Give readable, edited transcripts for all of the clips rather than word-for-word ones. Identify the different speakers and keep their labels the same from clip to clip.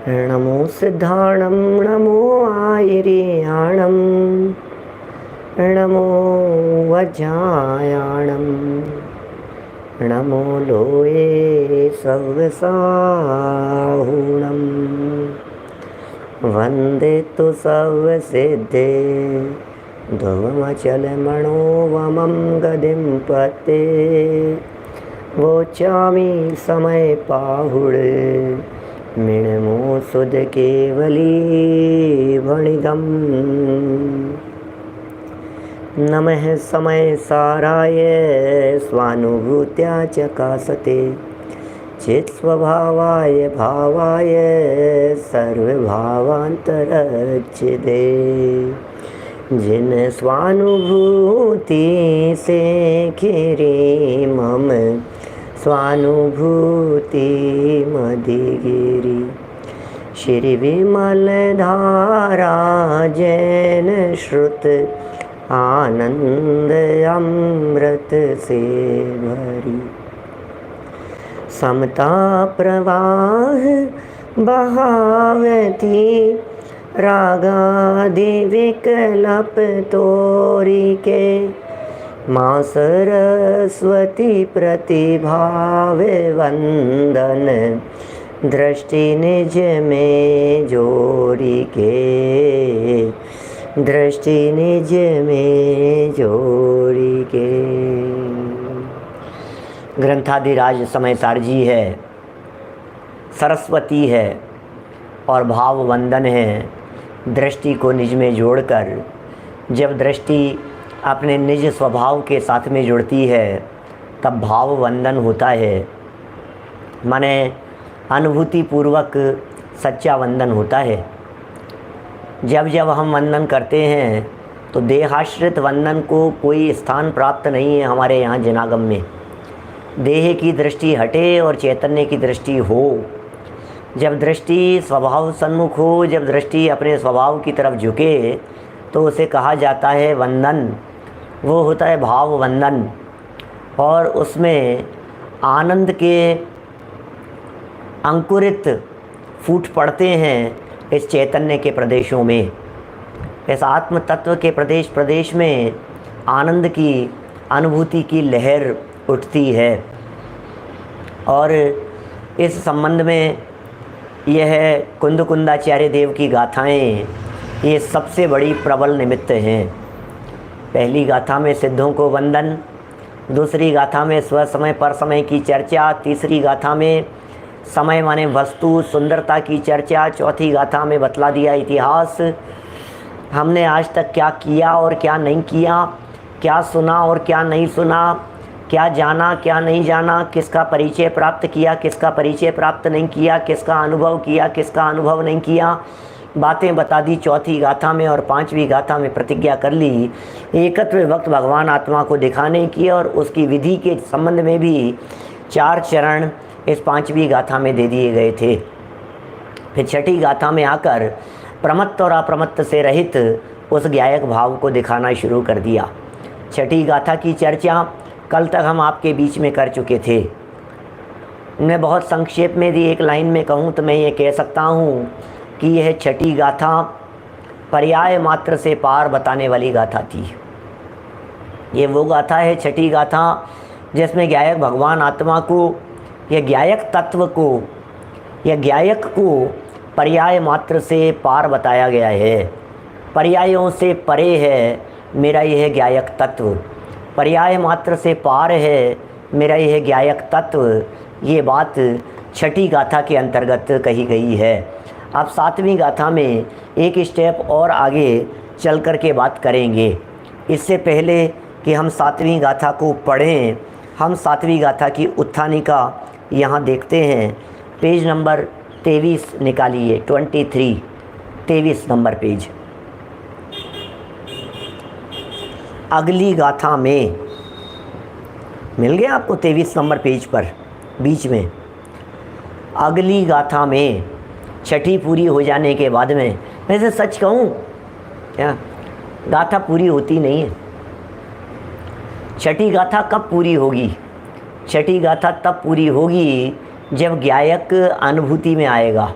Speaker 1: नमो सिद्धाणं नमो आयर्याणं नमो वज्रायाणं नमो लोये सव्यसाहुणं वन्दे तु सव्यसिद्धे ध्रुवमचलमणोवमं गदिं पते वोचामि समय पाहुड़े मिणमो सुध केवली भणिदं नमः समय साराय स्वानुभूत्या चकासते चित्स्वभावाय भावाय सर्वभावान्तरच्छिदे जिन स्वानुभूति से खिरी मम स्वानुभूति मदिगिरि श्री विमल धारा जैन श्रुत आनंद अमृत से भरी समता प्रवाह बहावती रागादि विकल्प तोरी के माँ सरस्वती प्रतिभाव वंदन दृष्टि निज में जोड़ी के दृष्टि निज में जोड़ी के। ग्रंथाधिराज समय सारजी है, सरस्वती है और भाव वंदन है। दृष्टि को निज में जोड़कर जब दृष्टि अपने निज स्वभाव के साथ में जुड़ती है तब भाव वंदन होता है, माने अनुभूति पूर्वक सच्चा वंदन होता है। जब जब हम वंदन करते हैं तो देहाश्रित वंदन को कोई स्थान प्राप्त नहीं है हमारे यहाँ जनागम में। देह की दृष्टि हटे और चैतन्य की दृष्टि हो। जब दृष्टि स्वभाव सन्मुख हो, जब दृष्टि अपने स्वभाव की तरफ झुके तो उसे कहा जाता है वंदन। वो होता है भाव वंदन और उसमें आनंद के अंकुरित फूट पड़ते हैं इस चैतन्य के प्रदेशों में। इस आत्म तत्व के प्रदेश प्रदेश में आनंद की अनुभूति की लहर उठती है और इस संबंध में यह कुंद कुंदाचार्य देव की गाथाएं ये सबसे बड़ी प्रबल निमित्त हैं। पहली गाथा में सिद्धों को वंदन, दूसरी गाथा में स्वसमय पर समय की चर्चा, तीसरी गाथा में समय माने वस्तु सुंदरता की चर्चा, चौथी गाथा में बतला दिया इतिहास। हमने आज तक क्या किया और क्या नहीं किया, क्या सुना और क्या नहीं सुना, क्या जाना क्या नहीं जाना, किसका परिचय प्राप्त किया किसका परिचय प्राप्त नहीं किया, किसका अनुभव किया किसका अनुभव नहीं किया, बातें बता दी चौथी गाथा में। और पांचवी गाथा में प्रतिज्ञा कर ली एकत्व विभक्त भगवान आत्मा को दिखाने की और उसकी विधि के संबंध में भी 4 चरण इस पांचवी गाथा में दे दिए गए थे। फिर छठी गाथा में आकर प्रमत्त और अप्रमत्त से रहित उस ज्ञायक भाव को दिखाना शुरू कर दिया। छठी गाथा की चर्चा कल तक हम आपके बीच में कर चुके थे। मैं बहुत संक्षेप में भी एक लाइन में कहूँ तो मैं ये कह सकता हूँ कि यह छठी गाथा पर्याय मात्र से पार बताने वाली गाथा थी। ये वो गाथा है छठी गाथा जिसमें ज्ञायक भगवान आत्मा को या ज्ञायक तत्व को या ज्ञायक को पर्याय मात्र से पार बताया गया है। पर्यायों से परे है मेरा यह ज्ञायक तत्व, पर्याय मात्र से पार है मेरा यह ज्ञायक तत्व। ये बात छठी गाथा के अंतर्गत कही गई है। अब 7वीं गाथा में एक स्टेप और आगे चल कर के बात करेंगे। इससे पहले कि हम 7वीं गाथा को पढ़ें, हम 7वीं गाथा की उत्थानिका यहाँ देखते हैं। पेज नंबर 23 निकालिए, 23 नंबर पेज। अगली गाथा में मिल गया आपको 23 नंबर पेज पर बीच में। अगली गाथा में छठी पूरी हो जाने के बाद में, वैसे सच कहूँ क्या गाथा पूरी होती नहीं है। छठी गाथा कब पूरी होगी? छठी गाथा तब पूरी होगी जब गायक अनुभूति में आएगा।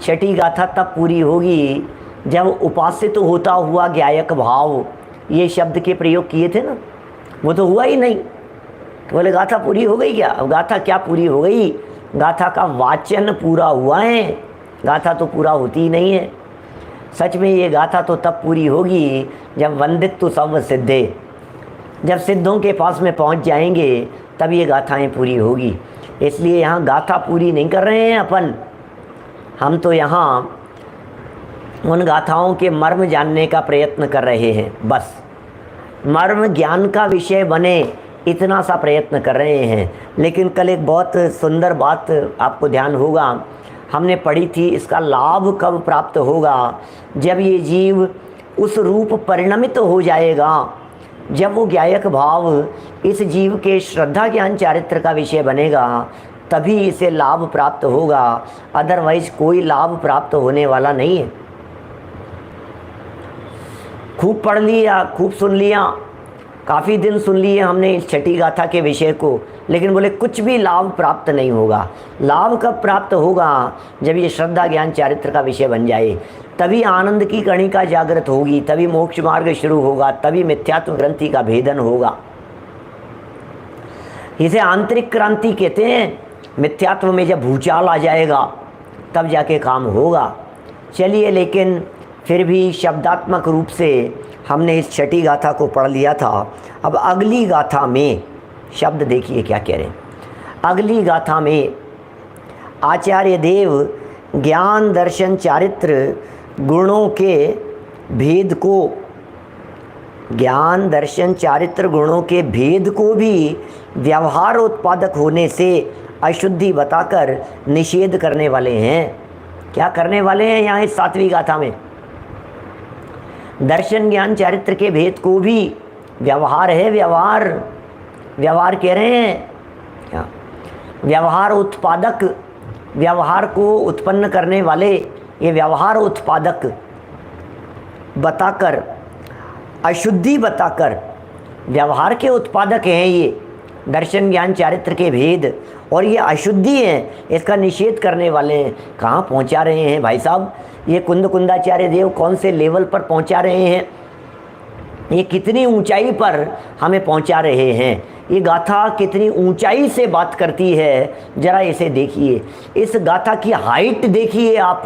Speaker 1: छठी गाथा तब पूरी होगी जब उपासित होता हुआ ज्ञायक भाव, ये शब्द के प्रयोग किए थे ना, वो तो हुआ ही नहीं। तो बोले गाथा पूरी हो गई क्या? अब गाथा क्या पूरी हो गई? गाथा का वाचन पूरा हुआ है, गाथा तो पूरा होती ही नहीं है। सच में ये गाथा तो तब पूरी होगी जब वंदित्व सर्व सिद्धे, जब सिद्धों के पास में पहुंच जाएंगे तब ये गाथाएं पूरी होगी। इसलिए यहाँ गाथा पूरी नहीं कर रहे हैं अपन, हम तो यहाँ उन गाथाओं के मर्म जानने का प्रयत्न कर रहे हैं। बस मर्म ज्ञान का विषय बने, इतना सा प्रयत्न कर रहे हैं। लेकिन कल एक बहुत सुंदर बात आपको ध्यान होगा, हमने पढ़ी थी, इसका लाभ कब प्राप्त होगा? जब ये जीव उस रूप परिणमित हो जाएगा, जब वो ज्ञायक भाव इस जीव के श्रद्धा ज्ञान चारित्र का विषय बनेगा, तभी इसे लाभ प्राप्त होगा। अदरवाइज कोई लाभ प्राप्त होने वाला नहीं है। खूब पढ़ लिया, खूब सुन लिया, काफ़ी दिन सुन लिए हमने इस छठी गाथा के विषय को, लेकिन बोले कुछ भी लाभ प्राप्त नहीं होगा। लाभ कब प्राप्त होगा? जब ये श्रद्धा ज्ञान चारित्र का विषय बन जाए, तभी आनंद की कणिका जागृत होगी, तभी मोक्ष मार्ग शुरू होगा, तभी मिथ्यात्व ग्रंथि का भेदन होगा। इसे आंतरिक क्रांति कहते हैं। मिथ्यात्व में जब भूचाल आ जाएगा तब जाके काम होगा। चलिए, लेकिन फिर भी शब्दात्मक रूप से हमने इस छठी गाथा को पढ़ लिया था। अब अगली गाथा में शब्द देखिए क्या कह रहे हैं। अगली गाथा में आचार्य देव ज्ञान दर्शन चारित्र गुणों के भेद को, ज्ञान दर्शन चारित्र गुणों के भेद को भी व्यवहार उत्पादक होने से अशुद्धि बताकर निषेध करने वाले हैं। क्या करने वाले हैं यहाँ इस 7वीं गाथा में? दर्शन ज्ञान चारित्र के भेद को भी, व्यवहार है, व्यवहार, व्यवहार कह रहे हैं क्या? व्यवहार उत्पादक, व्यवहार को उत्पन्न करने वाले, ये व्यवहार उत्पादक बताकर, अशुद्धि बताकर, व्यवहार के उत्पादक हैं ये दर्शन ज्ञान चारित्र के भेद, और ये अशुद्धि है, इसका निषेध करने वाले हैं। कहाँ पहुँचा रहे हैं भाई साहब? ये कुंद कुंदाचार्य देव कौन से लेवल पर पहुँचा रहे हैं? ये कितनी ऊंचाई पर हमें पहुँचा रहे हैं? ये गाथा कितनी ऊंचाई से बात करती है, जरा इसे देखिए। इस गाथा की हाइट देखिए आप,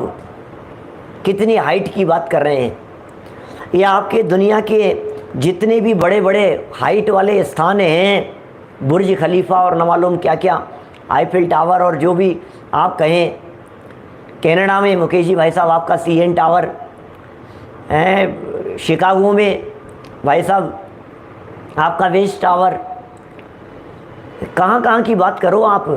Speaker 1: कितनी हाइट की बात कर रहे हैं। ये आपके दुनिया के जितने भी बड़े बड़े हाइट वाले स्थान हैं, बुर्ज खलीफा और न मालूम क्या क्या, आईफिल टावर और जो भी आप कहें, कनाडा में मुकेश जी भाई साहब आपका CN टावर है, शिकागो में भाई साहब आपका वेस्ट टावर, कहाँ कहाँ की बात करो आप।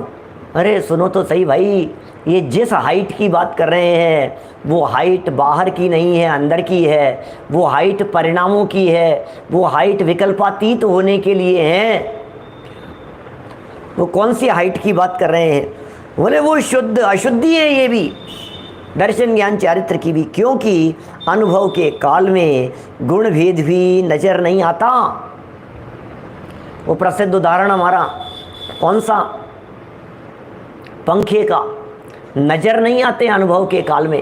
Speaker 1: अरे सुनो तो सही भाई, ये जिस हाइट की बात कर रहे हैं वो हाइट बाहर की नहीं है, अंदर की है। वो हाइट परिणामों की है, वो हाइट विकल्पातीत होने के लिए है। वो कौन सी हाइट की बात कर रहे हैं? बोले वो शुद्ध अशुद्धि है ये भी, दर्शन ज्ञान चारित्र की भी, क्योंकि अनुभव के काल में गुण भेद भी नजर नहीं आता। वो प्रसिद्ध उदाहरण हमारा कौन सा? पंखे का। नजर नहीं आते अनुभव के काल में,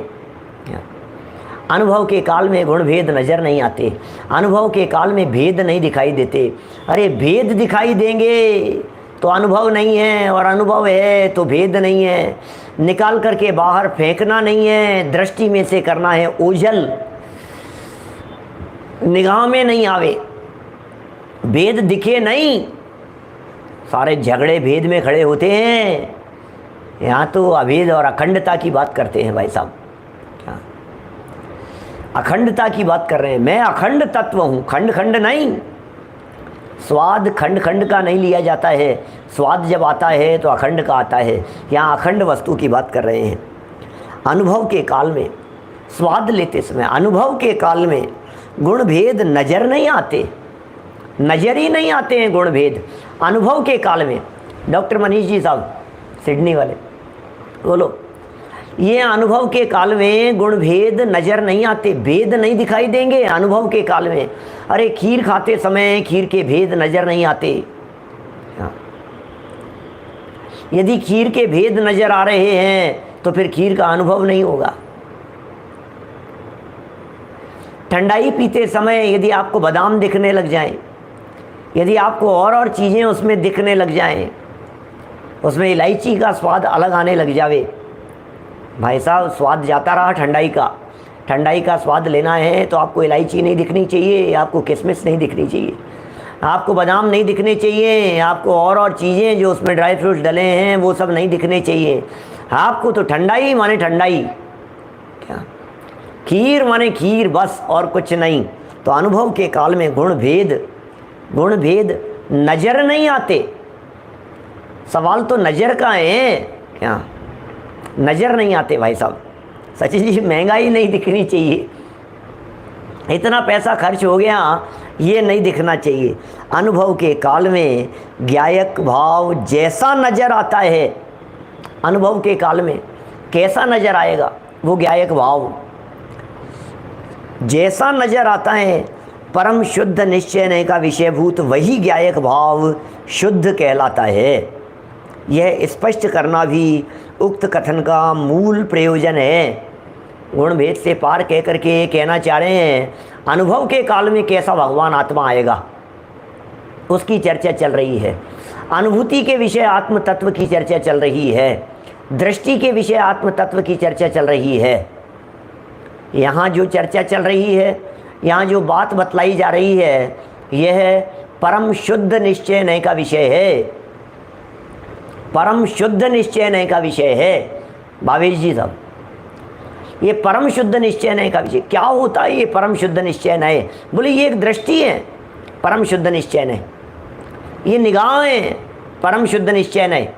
Speaker 1: अनुभव के काल में गुण भेद नजर नहीं आते, अनुभव के काल में भेद नहीं दिखाई देते। अरे भेद दिखाई देंगे तो अनुभव नहीं है, और अनुभव है तो भेद नहीं है। निकाल करके बाहर फेंकना नहीं है, दृष्टि में से करना है ओझल, निगाह में नहीं आवे, भेद दिखे नहीं। सारे झगड़े भेद में खड़े होते हैं। यहाँ तो अभेद और अखंडता की बात करते हैं भाई साहब, क्या अखंडता की बात कर रहे हैं। मैं अखंड तत्व हूँ, खंड खंड नहीं। स्वाद खंड खंड का नहीं लिया जाता है, स्वाद जब आता है तो अखंड का आता है। यहाँ अखंड वस्तु की बात कर रहे हैं। अनुभव के काल में, स्वाद लेते समय अनुभव के काल में गुण भेद नजर नहीं आते, नजर ही नहीं आते हैं गुण भेद अनुभव के काल में। डॉक्टर मनीष जी साहब सिडनी वाले, बोलो, ये अनुभव के काल में गुण भेद नजर नहीं आते, भेद नहीं दिखाई देंगे अनुभव के काल में। अरे खीर खाते समय खीर के भेद नजर नहीं आते। यदि खीर के भेद नजर आ रहे हैं तो फिर खीर का अनुभव नहीं होगा। ठंडाई पीते समय यदि आपको बादाम दिखने लग जाएं, यदि आपको और चीज़ें उसमें दिखने लग जाएं, उसमें इलायची का स्वाद अलग आने लग जावे, भाई साहब स्वाद जाता रहा ठंडाई का स्वाद लेना है तो आपको इलायची नहीं दिखनी चाहिए, आपको किशमिश नहीं दिखनी चाहिए, आपको बादाम नहीं दिखने चाहिए, आपको और चीज़ें जो उसमें ड्राई फ्रूट्स डले हैं वो सब नहीं दिखने चाहिए। आपको तो ठंडाई माने ठंडाई, क्या खीर माने खीर, बस और कुछ नहीं। तो अनुभव के काल में गुण भेद नज़र नहीं आते। सवाल तो नज़र का है, क्या नज़र नहीं आते भाई साहब। सचिन जी महंगाई नहीं दिखनी चाहिए, इतना पैसा खर्च हो गया, ये नहीं दिखना चाहिए। अनुभव के काल में ज्ञायक भाव जैसा नज़र आता है, अनुभव के काल में कैसा नज़र आएगा वो ज्ञायक भाव जैसा नज़र आता है, परम शुद्ध निश्चय का विषयभूत वही ज्ञायक भाव शुद्ध कहलाता है। यह स्पष्ट करना भी उक्त कथन का मूल प्रयोजन है। गुण भेद से पार कह करके कहना चाह रहे हैं अनुभव के काल में कैसा भगवान आत्मा आएगा उसकी चर्चा चल रही है। अनुभूति के विषय आत्म तत्व की चर्चा चल रही है, दृष्टि के विषय आत्म तत्व की चर्चा चल रही है। यहाँ जो चर्चा चल रही है, यहाँ जो बात बतलाई जा रही है, यह परम शुद्ध निश्चय नय का विषय है, परम शुद्ध निश्चय नय का विषय है। भावेश जी साहब, ये परम शुद्ध निश्चय नय का विषय क्या होता है? ये परम शुद्ध निश्चय नय, बोले ये एक दृष्टि है परम शुद्ध निश्चय नय, ये निगाहें परम शुद्ध निश्चय नय।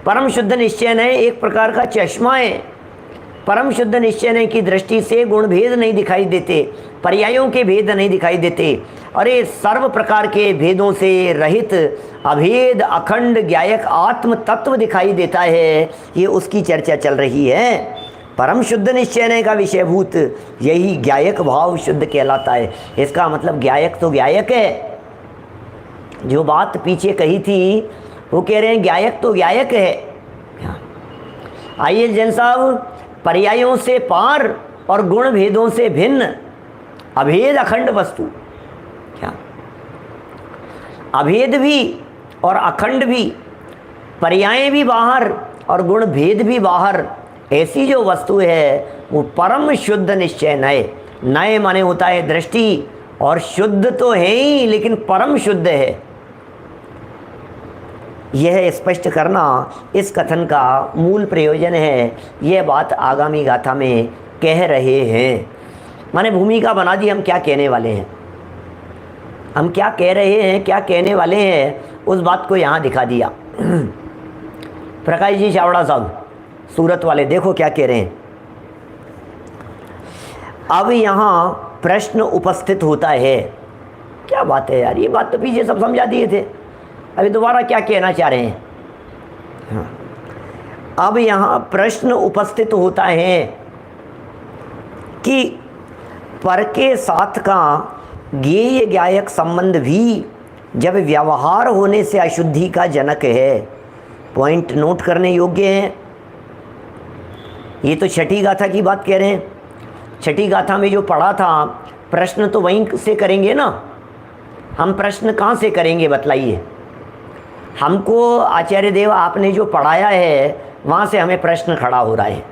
Speaker 1: परम शुद्ध निश्चय नय एक प्रकार का चश्मा है। परम शुद्ध निश्चय नय की दृष्टि से गुण भेद नहीं दिखाई देते, पर्यायों के भेद नहीं दिखाई देते, और ये सर्व प्रकार के भेदों से रहित अभेद अखंड ज्ञायक आत्म तत्व दिखाई देता है। ये उसकी चर्चा चल रही है। परम शुद्ध निश्चय नय का विषयभूत यही ज्ञायक भाव शुद्ध कहलाता है। इसका मतलब ज्ञायक तो ज्ञायक है। जो बात पीछे कही थी वो कह रहे हैं ज्ञायक तो ज्ञायक है। आइए जैन साहब, पर्यायों से पार और गुण भेदों से भिन्न अभेद अखंड वस्तु, क्या अभेद भी और अखंड भी, पर्याय भी बाहर और गुण भेद भी बाहर, ऐसी जो वस्तु है वो परम शुद्ध निश्चय नय। नय माने होता है दृष्टि, और शुद्ध तो है ही लेकिन परम शुद्ध है। यह स्पष्ट करना इस कथन का मूल प्रयोजन है। यह बात आगामी गाथा में कह रहे हैं। माने भूमिका बना दी, हम क्या कहने वाले हैं, हम क्या कह रहे हैं, क्या कहने वाले हैं, उस बात को यहाँ दिखा दिया। प्रकाश जी चावड़ा साहब सूरत वाले, देखो क्या कह रहे हैं। अब यहाँ प्रश्न उपस्थित होता है। क्या बात है यार, ये बात तो पीछे सब समझा दिए थे, अभी दोबारा क्या कहना चाह रहे हैं। हाँ। अब यहाँ प्रश्न उपस्थित होता है कि पर के साथ का ज्ञेय ज्ञायक संबंध भी जब व्यवहार होने से अशुद्धि का जनक है। पॉइंट नोट करने योग्य है। ये तो छठी गाथा की बात कह रहे हैं। छठी गाथा में जो पढ़ा था, प्रश्न तो वहीं से करेंगे ना, हम प्रश्न कहाँ से करेंगे बतलाइए। हमको आचार्य देव आपने जो पढ़ाया है वहाँ से हमें प्रश्न खड़ा हो रहा है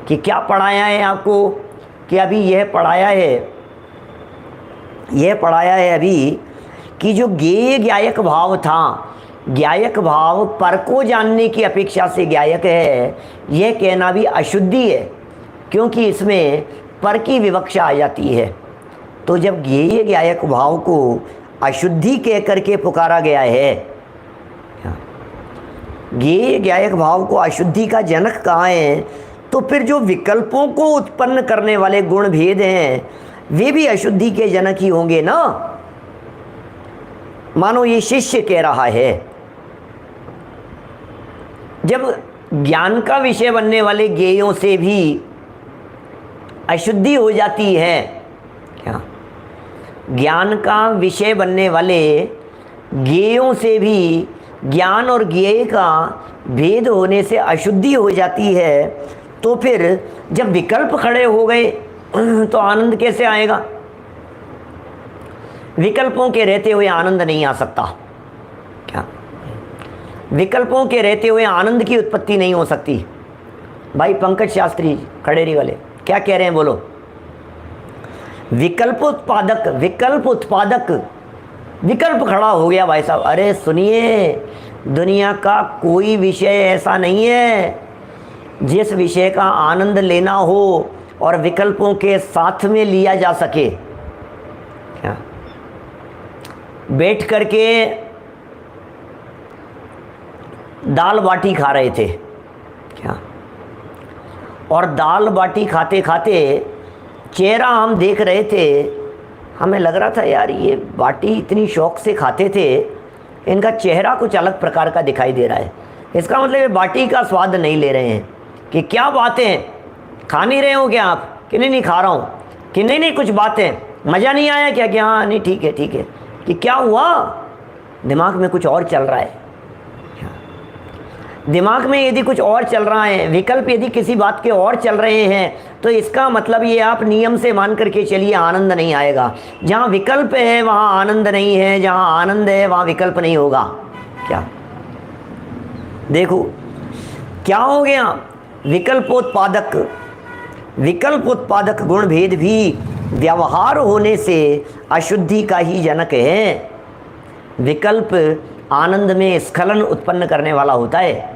Speaker 1: कि क्या पढ़ाया है आपको, कि अभी यह पढ़ाया है अभी कि जो ज्ञेय ज्ञायक भाव था, ज्ञायक भाव पर को जानने की अपेक्षा से ज्ञायक है, यह कहना भी अशुद्धि है, क्योंकि इसमें पर की विवक्षा आ जाती है। तो जब ज्ञेय ज्ञायक भाव को अशुद्धि कह करके पुकारा गया है, ज्ञेय ज्ञायक भाव को अशुद्धि का जनक कहा है, तो फिर जो विकल्पों को उत्पन्न करने वाले गुण भेद हैं वे भी अशुद्धि के जनक ही होंगे ना। मानो ये शिष्य कह रहा है, जब ज्ञान का विषय बनने वाले ज्ञेयों से भी अशुद्धि हो जाती है, क्या ज्ञान का विषय बनने वाले ज्ञेयों से भी ज्ञान और ज्ञेय का भेद होने से अशुद्धि हो जाती है, तो फिर जब विकल्प खड़े हो गए तो आनंद कैसे आएगा? विकल्पों के रहते हुए आनंद नहीं आ सकता। क्या विकल्पों के रहते हुए आनंद की उत्पत्ति नहीं हो सकती? भाई पंकज शास्त्री खड़ेरी वाले क्या कह रहे हैं, बोलो। विकल्प उत्पादक विकल्प खड़ा हो गया भाई साहब। अरे सुनिए, दुनिया का कोई विषय ऐसा नहीं है जिस विषय का आनंद लेना हो और विकल्पों के साथ में लिया जा सके। क्या बैठ करके दाल बाटी खा रहे थे क्या, और दाल बाटी खाते खाते चेहरा हम देख रहे थे, हमें लग रहा था यार ये बाटी इतनी शौक से खाते थे, इनका चेहरा कुछ अलग प्रकार का दिखाई दे रहा है। इसका मतलब ये बाटी का स्वाद नहीं ले रहे हैं। कि क्या बातें, खा नहीं रहे हो क्या आप? कि नहीं खा रहा हूँ। कि नहीं कुछ बातें, मज़ा नहीं आया क्या? कि हाँ नहीं ठीक है। कि क्या हुआ? दिमाग में कुछ और चल रहा है। दिमाग में यदि कुछ और चल रहा है, विकल्प यदि किसी बात के और चल रहे हैं, तो इसका मतलब ये आप नियम से मान करके चलिए आनंद नहीं आएगा। जहाँ विकल्प है वहाँ आनंद नहीं है, जहाँ आनंद है वहाँ विकल्प नहीं होगा। क्या देखो क्या हो गया, विकल्प उत्पादक गुण भेद भी व्यवहार होने से अशुद्धि का ही जनक है। विकल्प आनंद में स्खलन उत्पन्न करने वाला होता है।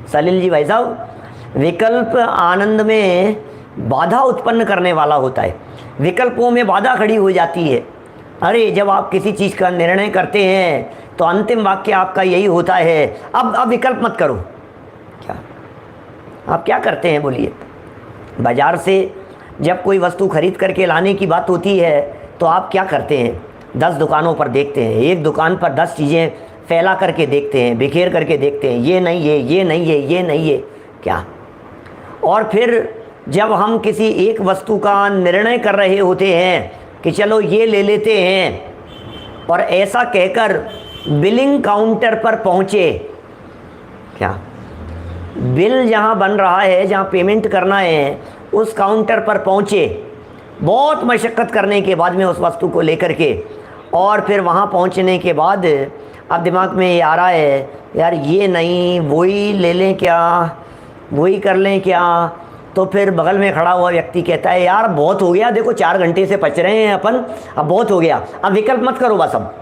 Speaker 1: सलील जी भाई साहब, विकल्प आनंद में बाधा उत्पन्न करने वाला होता है। विकल्पों में बाधा खड़ी हो जाती है। अरे जब आप किसी चीज़ का निर्णय करते हैं तो अंतिम वाक्य आपका यही होता है, अब विकल्प मत करो। क्या आप क्या करते हैं बोलिए? बाज़ार से जब कोई वस्तु खरीद करके लाने की बात होती है तो आप क्या करते हैं? 10 दुकानों पर देखते हैं, एक दुकान पर 10 चीज़ें फैला करके देखते हैं, बिखेर करके देखते हैं, ये नहीं ये। क्या और फिर जब हम किसी एक वस्तु का निर्णय कर रहे होते हैं कि चलो ये ले लेते हैं, और ऐसा कहकर बिलिंग काउंटर पर पहुँचे, क्या बिल जहाँ बन रहा है, जहाँ पेमेंट करना है, उस काउंटर पर पहुँचे, बहुत मशक्क़त करने के बाद में उस वस्तु को लेकर के, और फिर वहाँ पहुँचने के बाद अब दिमाग में ये आ रहा है यार ये नहीं, वही ले लें क्या, वही कर लें क्या? तो फिर बगल में खड़ा हुआ व्यक्ति कहता है यार बहुत हो गया, देखो 4 घंटे से पच रहे हैं अपन, अब बहुत हो गया, अब विकल्प मत करो बस अब।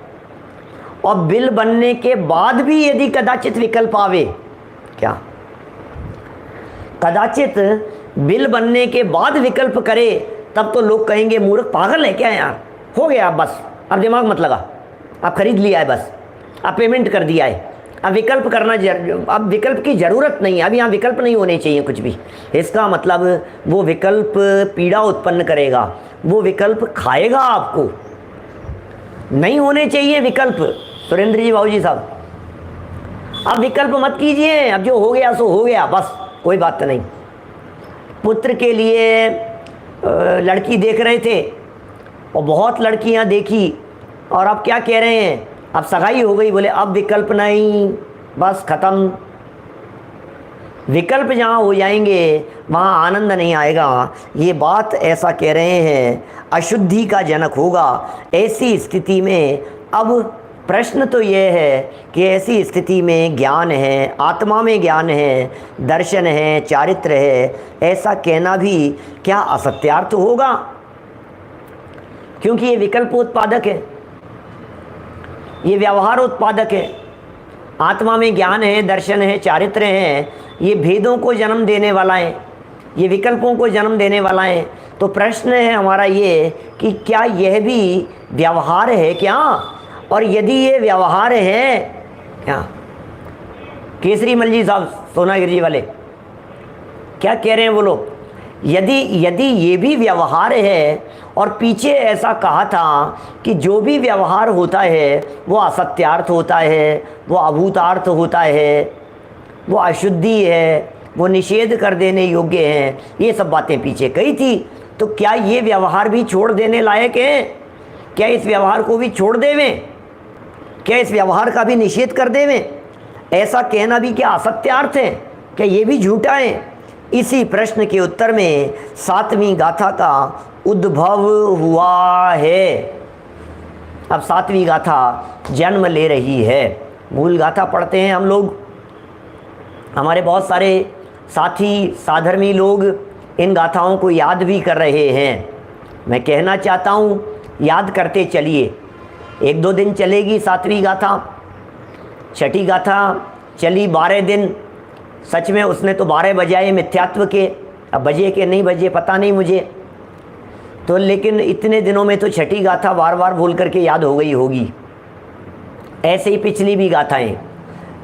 Speaker 1: और बिल बनने के बाद भी यदि कदाचित विकल्प आवे, क्या कदाचित बिल बनने के बाद विकल्प करे, तब तो लोग कहेंगे मूर्ख पागल है क्या यार, हो गया बस, अब दिमाग मत लगा, अब खरीद लिया है बस, अब पेमेंट कर दिया है, अब विकल्प करना अब विकल्प की ज़रूरत नहीं है, अब यहाँ विकल्प नहीं होने चाहिए कुछ भी। इसका मतलब वो विकल्प पीड़ा उत्पन्न करेगा, वो विकल्प खाएगा आपको, नहीं होने चाहिए विकल्प। सुरेंद्र जी बाबू जी साहब, अब विकल्प मत कीजिए, अब जो हो गया सो हो गया बस, कोई बात नहीं। पुत्र के लिए लड़की देख रहे थे और बहुत लड़कियां देखी, और अब क्या कह रहे हैं, अब सगाई हो गई, बोले अब विकल्प नहीं, बस ख़त्म। विकल्प जहाँ हो जाएंगे वहाँ आनंद नहीं आएगा। ये बात ऐसा कह रहे हैं, अशुद्धि का जनक होगा। ऐसी स्थिति में अब प्रश्न तो ये है कि ऐसी स्थिति में ज्ञान है, आत्मा में ज्ञान है, दर्शन है, चारित्र है, ऐसा कहना भी क्या असत्यार्थ होगा? क्योंकि ये विकल्प उत्पादक है, ये व्यवहार उत्पादक है। आत्मा में ज्ञान है, दर्शन है, चारित्र है, ये भेदों को जन्म देने वाला है, ये विकल्पों को जन्म देने वाला है। तो प्रश्न है हमारा ये कि क्या यह भी व्यवहार है क्या? और यदि ये व्यवहार है क्या, केसरी मल जी साहब सोनागिरी जी वाले क्या कह रहे हैं बोलो? यदि ये भी व्यवहार है, और पीछे ऐसा कहा था कि जो भी व्यवहार होता है वो असत्यार्थ होता है, वो अभूतार्थ होता है, वो अशुद्धि है, वो निषेध कर देने योग्य हैं, ये सब बातें पीछे कही थी। तो क्या ये व्यवहार भी छोड़ देने लायक है? क्या इस व्यवहार को भी छोड़ देवें? क्या इस व्यवहार का भी निषेध कर देवें? ऐसा कहना भी क्या असत्यार्थ है? क्या ये भी झूठा है? इसी प्रश्न के उत्तर में 7वीं गाथा का उद्भव हुआ है। अब 7वीं गाथा जन्म ले रही है। मूल गाथा पढ़ते हैं हम लोग, हमारे बहुत सारे साथी साधर्मी लोग इन गाथाओं को याद भी कर रहे हैं। मैं कहना चाहता हूँ याद करते चलिए। 1-2 दिन चलेगी 7वीं गाथा, 6ठी गाथा चली 12 दिन। सच में उसने तो 12 बजाए मिथ्यात्व के, अब बजे के नहीं बजे पता नहीं मुझे तो, लेकिन इतने दिनों में तो 6ठी गाथा बार बार बोल करके याद हो गई होगी। ऐसे ही पिछली भी गाथाएं,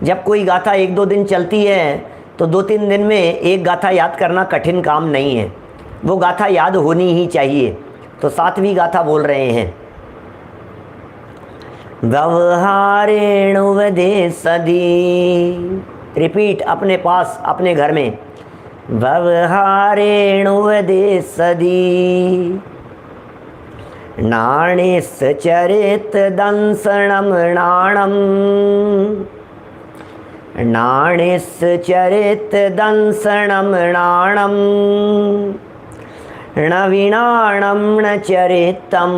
Speaker 1: जब कोई गाथा 1-2 दिन चलती है तो 2-3 दिन में एक गाथा याद करना कठिन काम नहीं है, वो गाथा याद होनी ही चाहिए। तो 7वीं गाथा बोल रहे हैं। व्यवहारेण वदे सदी, रिपीट अपने पास अपने घर में, व्यवहारेण वदे सदी, नाणेस चरित दंसणम नाणम, नाणेस चरित दंसणम नाणम, नवीणाणं न चरितं,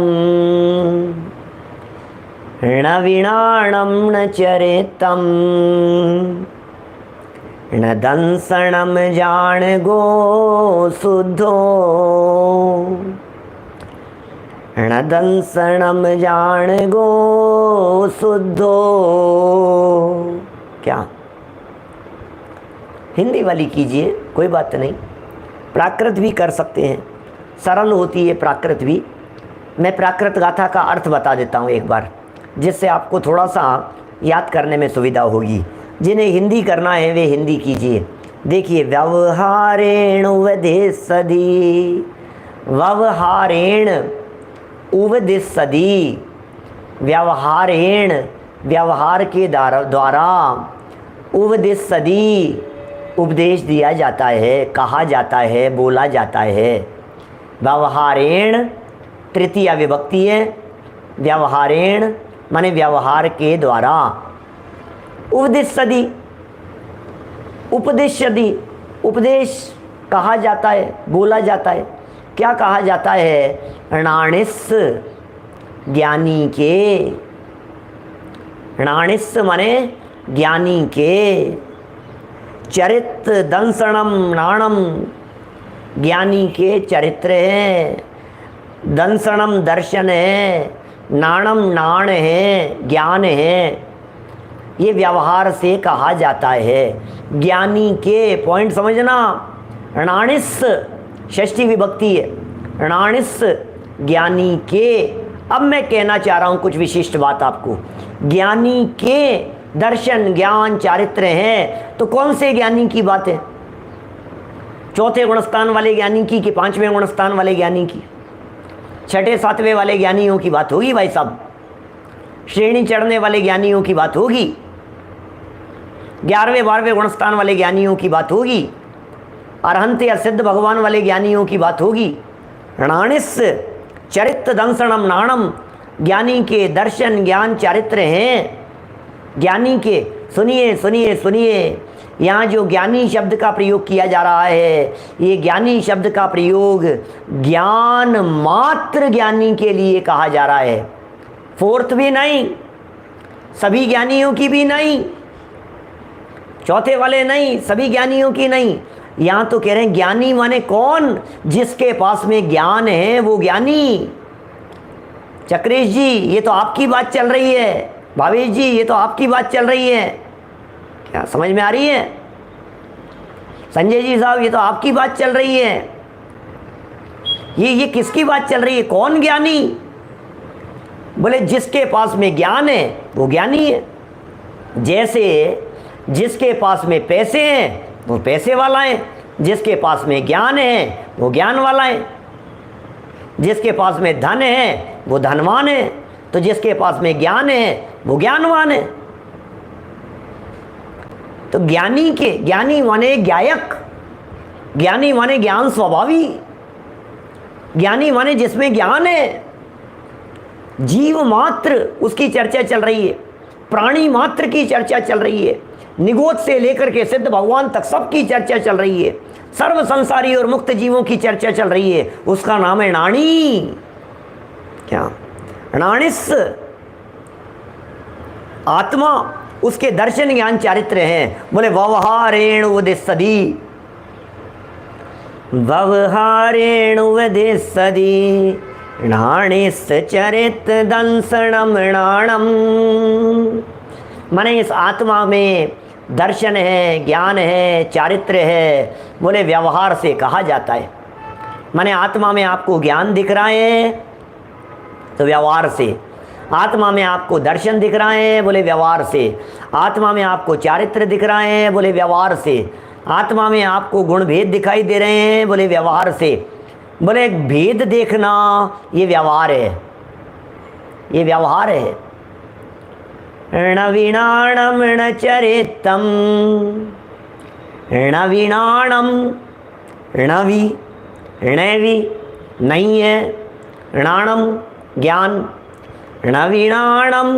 Speaker 1: नवीणाणं न चरितं, न दंसणं जान गो शुद्धो, न दंसणं जान गो शुद्धो। क्या हिंदी वाली कीजिए, कोई बात नहीं, प्राकृत भी कर सकते हैं, सरल होती है प्राकृत भी। मैं प्राकृत गाथा का अर्थ बता देता हूँ एक बार, जिससे आपको थोड़ा सा याद करने में सुविधा होगी। जिन्हें हिंदी करना है वे हिंदी कीजिए। देखिए, व्यवहारेण उपदिशति, व्यवहारेण उपदिशति, व्यवहारेण व्यवहार के द्वारा, उपदिशति उपदेश दिया जाता है, कहा जाता है, बोला जाता है। व्यवहारेण तृतीया विभक्ति है, व्यवहारेण माने व्यवहार के द्वारा, उपदिशति उपदिशति उपदेश कहा जाता है, बोला जाता है। क्या कहा जाता है? नाणिस ज्ञानी के, नाणिस माने ज्ञानी के, चरित दंसणम नाणम ज्ञानी के चरित्र है, दंसणम दर्शन है, नाणम नाण है, ज्ञान है। ये व्यवहार से कहा जाता है। ज्ञानी के, पॉइंट समझना, नाणिस षष्ठी विभक्ति है, नाणिस ज्ञानी के। अब मैं कहना चाह रहा हूँ कुछ विशिष्ट बात आपको। ज्ञानी के दर्शन ज्ञान चारित्र हैं, तो कौन से ज्ञानी की बात है? चौथे गुणस्थान वाले ज्ञानी की कि 5वें गुणस्थान वाले ज्ञानी की? 6ठे 7वें वाले ज्ञानियों की बात होगी भाई साहब, श्रेणी चढ़ने वाले ज्ञानियों की बात होगी, 11वें 12वें गुणस्थान वाले ज्ञानियों की बात होगी, अरहंत या सिद्ध भगवान वाले ज्ञानियों की बात होगी। नाणिस चरित्र दंसणम नाणम, ज्ञानी के दर्शन ज्ञान चारित्र हैं। ज्ञानी के, सुनिए सुनिए सुनिए, यहाँ जो ज्ञानी शब्द का प्रयोग किया जा रहा है, ये ज्ञानी शब्द का प्रयोग ज्ञान मात्र ज्ञानी के लिए कहा जा रहा है। फोर्थ भी नहीं, सभी ज्ञानियों की भी नहीं, चौथे वाले नहीं, सभी ज्ञानियों की नहीं। यहाँ तो कह रहे हैं ज्ञानी माने कौन? जिसके पास में ज्ञान है वो ज्ञानी। चक्रेश जी, ये तो आपकी बात चल रही है। भावेश जी, ये तो आपकी बात चल रही है। क्या समझ में आ रही है? संजय जी साहब, ये तो आपकी बात चल रही है। ये किसकी बात चल रही है? कौन ज्ञानी? बोले जिसके पास में ज्ञान है वो ज्ञानी है। जैसे जिसके पास में पैसे हैं वो पैसे वाला है, जिसके पास में ज्ञान है वो ज्ञान वाला है, जिसके पास में धन है वो धनवान है, तो जिसके पास में ज्ञान है वो ज्ञानवान है। तो ज्ञानी के, ज्ञानी माने ज्ञायक, ज्ञानी माने ज्ञान स्वभावी, ज्ञानी माने जिसमें ज्ञान है। जीव मात्र उसकी चर्चा चल रही है, प्राणी मात्र की चर्चा चल रही है। निगोद से लेकर के सिद्ध भगवान तक सबकी चर्चा चल रही है, सर्व संसारी और मुक्त जीवों की चर्चा चल रही है, उसका नाम है नाणी। क्या? नाणिस आत्मा, उसके दर्शन ज्ञान चारित्र हैं। बोले व्यवहारेण उपदिशति, व्यवहारेण उपदिशति नाणिस चरित दंसनम नाणम। माने इस आत्मा में दर्शन है, ज्ञान है, चारित्र है। बोले व्यवहार से कहा जाता है। माने आत्मा में आपको ज्ञान दिख रहा है तो व्यवहार से, आत्मा में आपको दर्शन दिख रहा है, बोले व्यवहार से, आत्मा में आपको चारित्र दिख रहा है, बोले व्यवहार से, आत्मा में आपको गुण भेद दिखाई दे रहे हैं, बोले व्यवहार से। बोले भेद देखना ये व्यवहार है, ये व्यवहार है। णवीणाणम ण चरितम, णवीणाणम, णवी णवी नहीं है, णाणम ज्ञान, णवीणाणम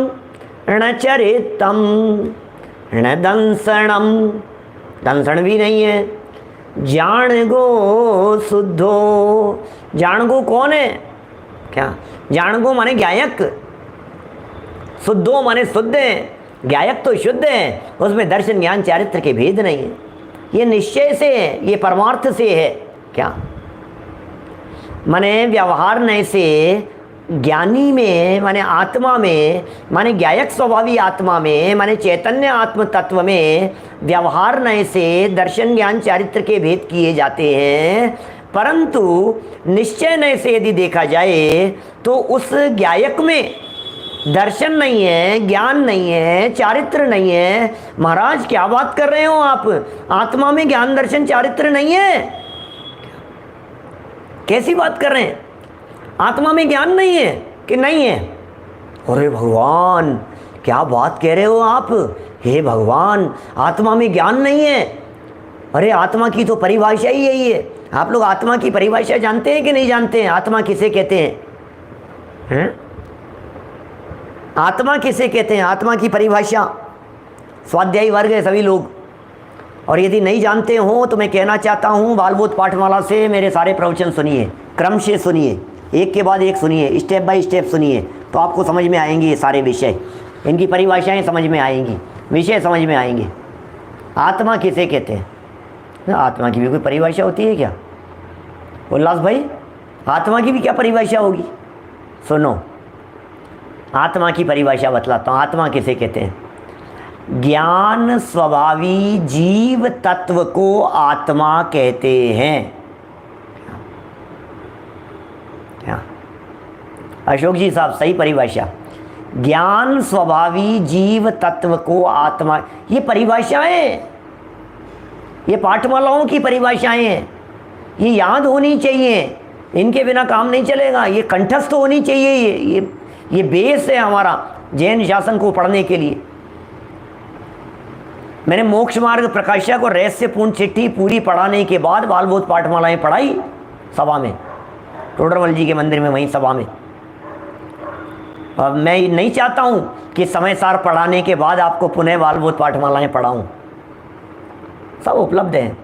Speaker 1: ण चरितम, ण दंसनम दंसन भी नहीं है, जाणगो शुद्धो। जाणगो कौन है? क्या? जाणगो माने गायक, शुद्धो माने शुद्ध है, गायक तो शुद्ध है, उसमें दर्शन ज्ञान चारित्र के भेद नहीं है। ये निश्चय से है, ये परमार्थ से है। क्या? माने व्यवहार नय से ज्ञानी में, माने आत्मा में, माने गायक स्वभावी आत्मा में, माने चैतन्य आत्म तत्व में व्यवहार नय से दर्शन ज्ञान चारित्र के भेद किए जाते हैं। परंतु निश्चय नय से यदि देखा जाए तो उस गायक में दर्शन नहीं है, ज्ञान नहीं है, चारित्र नहीं है। महाराज क्या बात कर रहे हो आप? आत्मा में ज्ञान दर्शन चारित्र नहीं है? कैसी बात कर रहे हैं? आत्मा में ज्ञान नहीं है कि नहीं है? अरे भगवान क्या बात कह रहे हो आप? हे भगवान, आत्मा में ज्ञान नहीं है? अरे आत्मा की तो परिभाषा ही यही है। आप लोग आत्मा की परिभाषा जानते हैं कि नहीं जानते हैं? आत्मा किसे कहते हैं? आत्मा किसे कहते हैं? आत्मा की परिभाषा स्वाध्यायी वर्ग है सभी लोग, और यदि नहीं जानते हो तो मैं कहना चाहता हूँ बालबोध पाठमाला से मेरे सारे प्रवचन सुनिए, क्रम से सुनिए, एक के बाद एक सुनिए, स्टेप बाय स्टेप सुनिए, तो आपको समझ में आएंगे ये सारे विषय, इनकी परिभाषाएं समझ में आएंगी, विषय समझ में आएंगे। आत्मा किसे कहते हैं? आत्मा की भी कोई परिभाषा होती है क्या? उल्लास भाई, आत्मा की भी क्या परिभाषा होगी? सुनो, आत्मा की परिभाषा बतलाता हूँ। आत्मा किसे कहते हैं? ज्ञान स्वभावी जीव तत्व को आत्मा कहते हैं। क्या? अशोक जी साहब, सही परिभाषा। ज्ञान स्वभावी जीव तत्व को आत्मा, ये परिभाषाएं, ये पाठमालाओं की परिभाषाएं हैं, ये याद होनी चाहिए, इनके बिना काम नहीं चलेगा, ये कंठस्थ होनी चाहिए। ये बेस है हमारा जैन शासन को पढ़ने के लिए। मैंने मोक्ष मार्ग प्रकाशिका को रहस्यपूर्ण चिट्ठी पूरी पढ़ाने के बाद बालबोध पाठमालाएं पढ़ाई सभा में, टोडरमल जी के मंदिर में, वहीं सभा में। अब मैं नहीं चाहता हूं कि समय सार पढ़ाने के बाद आपको पुनः बालबोध पाठमालाएं पढ़ाऊं, सब उपलब्ध हैं।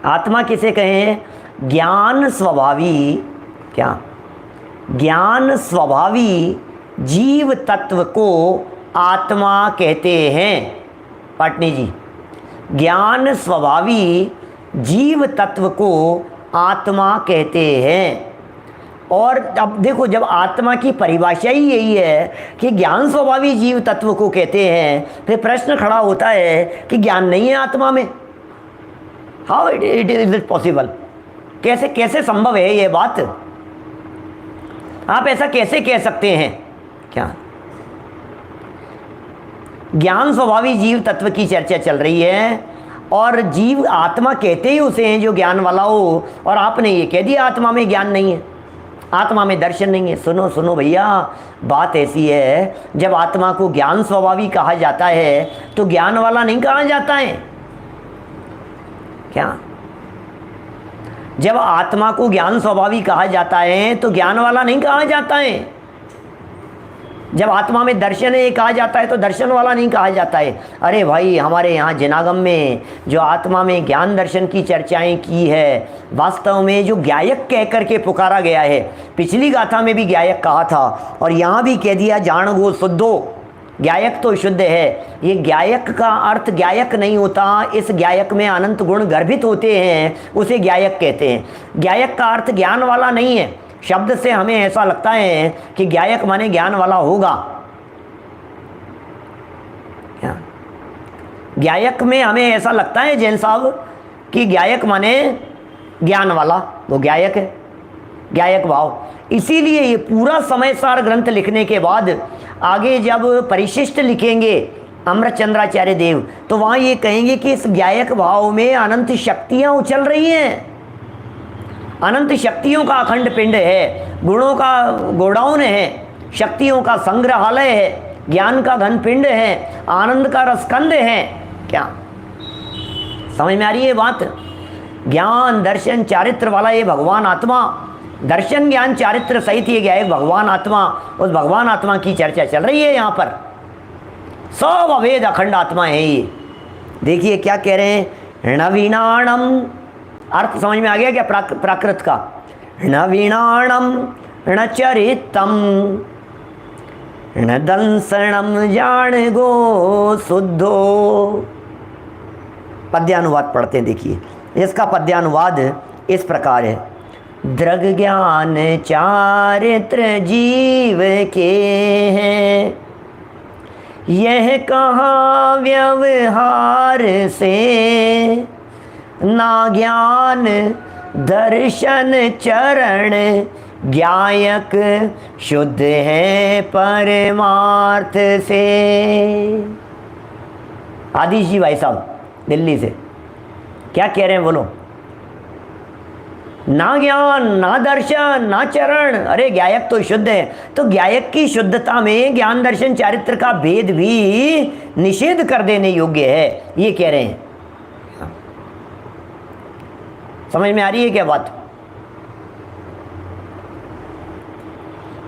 Speaker 1: आत्मा किसे कहें? ज्ञान स्वभावी, क्या? ज्ञान स्वभावी जीव तत्व को आत्मा कहते हैं। पाटनी जी, ज्ञान स्वभावी जीव तत्व को आत्मा कहते हैं। और अब देखो, जब आत्मा की परिभाषा ही यही है कि ज्ञान स्वभावी जीव तत्व को कहते हैं, फिर प्रश्न खड़ा होता है कि ज्ञान नहीं है आत्मा में। How it is possible? कैसे कैसे संभव है ये बात? आप ऐसा कैसे कह सकते हैं? क्या? ज्ञान स्वभावी जीव तत्व की चर्चा चल रही है और जीव आत्मा कहते ही उसे हैं जो ज्ञान वाला हो, और आपने ये कह दिया आत्मा में ज्ञान नहीं है, आत्मा में दर्शन नहीं है। सुनो सुनो भैया, बात ऐसी है, जब आत्मा को ज्ञान स्वभावी कहा जाता है तो ज्ञान वाला नहीं कहा जाता है क्या? जब आत्मा को ज्ञान स्वभावी कहा जाता है तो ज्ञान वाला नहीं कहा जाता है। जब आत्मा में दर्शन है कहा जाता है तो दर्शन वाला नहीं कहा जाता है। अरे भाई, हमारे यहाँ जिनागम में जो आत्मा में ज्ञान दर्शन की चर्चाएं की है, वास्तव में जो ज्ञायक कह करके पुकारा गया है, पिछली गाथा में भी ज्ञायक कहा था और यहाँ भी कह दिया जान गो शुद्धो, ज्ञायक तो शुद्ध है। ये ज्ञायक का अर्थ ज्ञायक नहीं होता, इस ज्ञायक में अनंत गुण गर्भित होते हैं, उसे ज्ञायक कहते हैं। ज्ञायक का अर्थ ज्ञान वाला नहीं है। शब्द से हमें ऐसा लगता है कि ज्ञायक माने ज्ञान वाला होगा। ज्ञायक में हमें ऐसा लगता है जैन साहब कि ज्ञायक माने ज्ञान वाला, वो ज्ञायक है, ज्ञायक भाव। इसीलिए ये पूरा समय सार ग्रंथ लिखने के बाद आगे जब परिशिष्ट लिखेंगे अमृतचंद्राचार्य देव, तो वहाँ ये कहेंगे कि इस ज्ञायक भाव में अनंत शक्तियाँ उछल रही हैं, अनंत शक्तियों का अखंड पिंड है, गुणों का गोडाउन है, शक्तियों का संग्रहालय है, ज्ञान का घन पिंड है, आनंद का रसकंद है। क्या समझ में आ रही है बात? ज्ञान दर्शन चारित्र वाला ये भगवान आत्मा, दर्शन ज्ञान चारित्र सहित ये ज्ञायक भगवान आत्मा, उस भगवान आत्मा की चर्चा चल रही है यहाँ पर। सब अभेद अखंड आत्मा है ये। देखिए क्या कह रहे हैं, नवीनाणम, अर्थ समझ में आ गया क्या प्राकृत का? नवीनाणम न चरितम न दंसनम जान गो शुद्धो। पद्यानुवाद पढ़ते हैं। देखिए इसका पद्यानुवाद इस प्रकार है, दृग ज्ञान चारित्र जीव के हैं, यह कहाँ व्यवहार से, ना ज्ञान दर्शन चरण ज्ञायक शुद्ध है परमार्थ से। आदिश जी भाई साहब दिल्ली से क्या कह रहे हैं बोलो? ना ज्ञान ना दर्शन ना चरण, अरे ज्ञायक तो शुद्ध है, तो ज्ञायक की शुद्धता में ज्ञान दर्शन चारित्र का भेद भी निषेध कर देने योग्य है, ये कह रहे हैं। समझ में आ रही है क्या बात?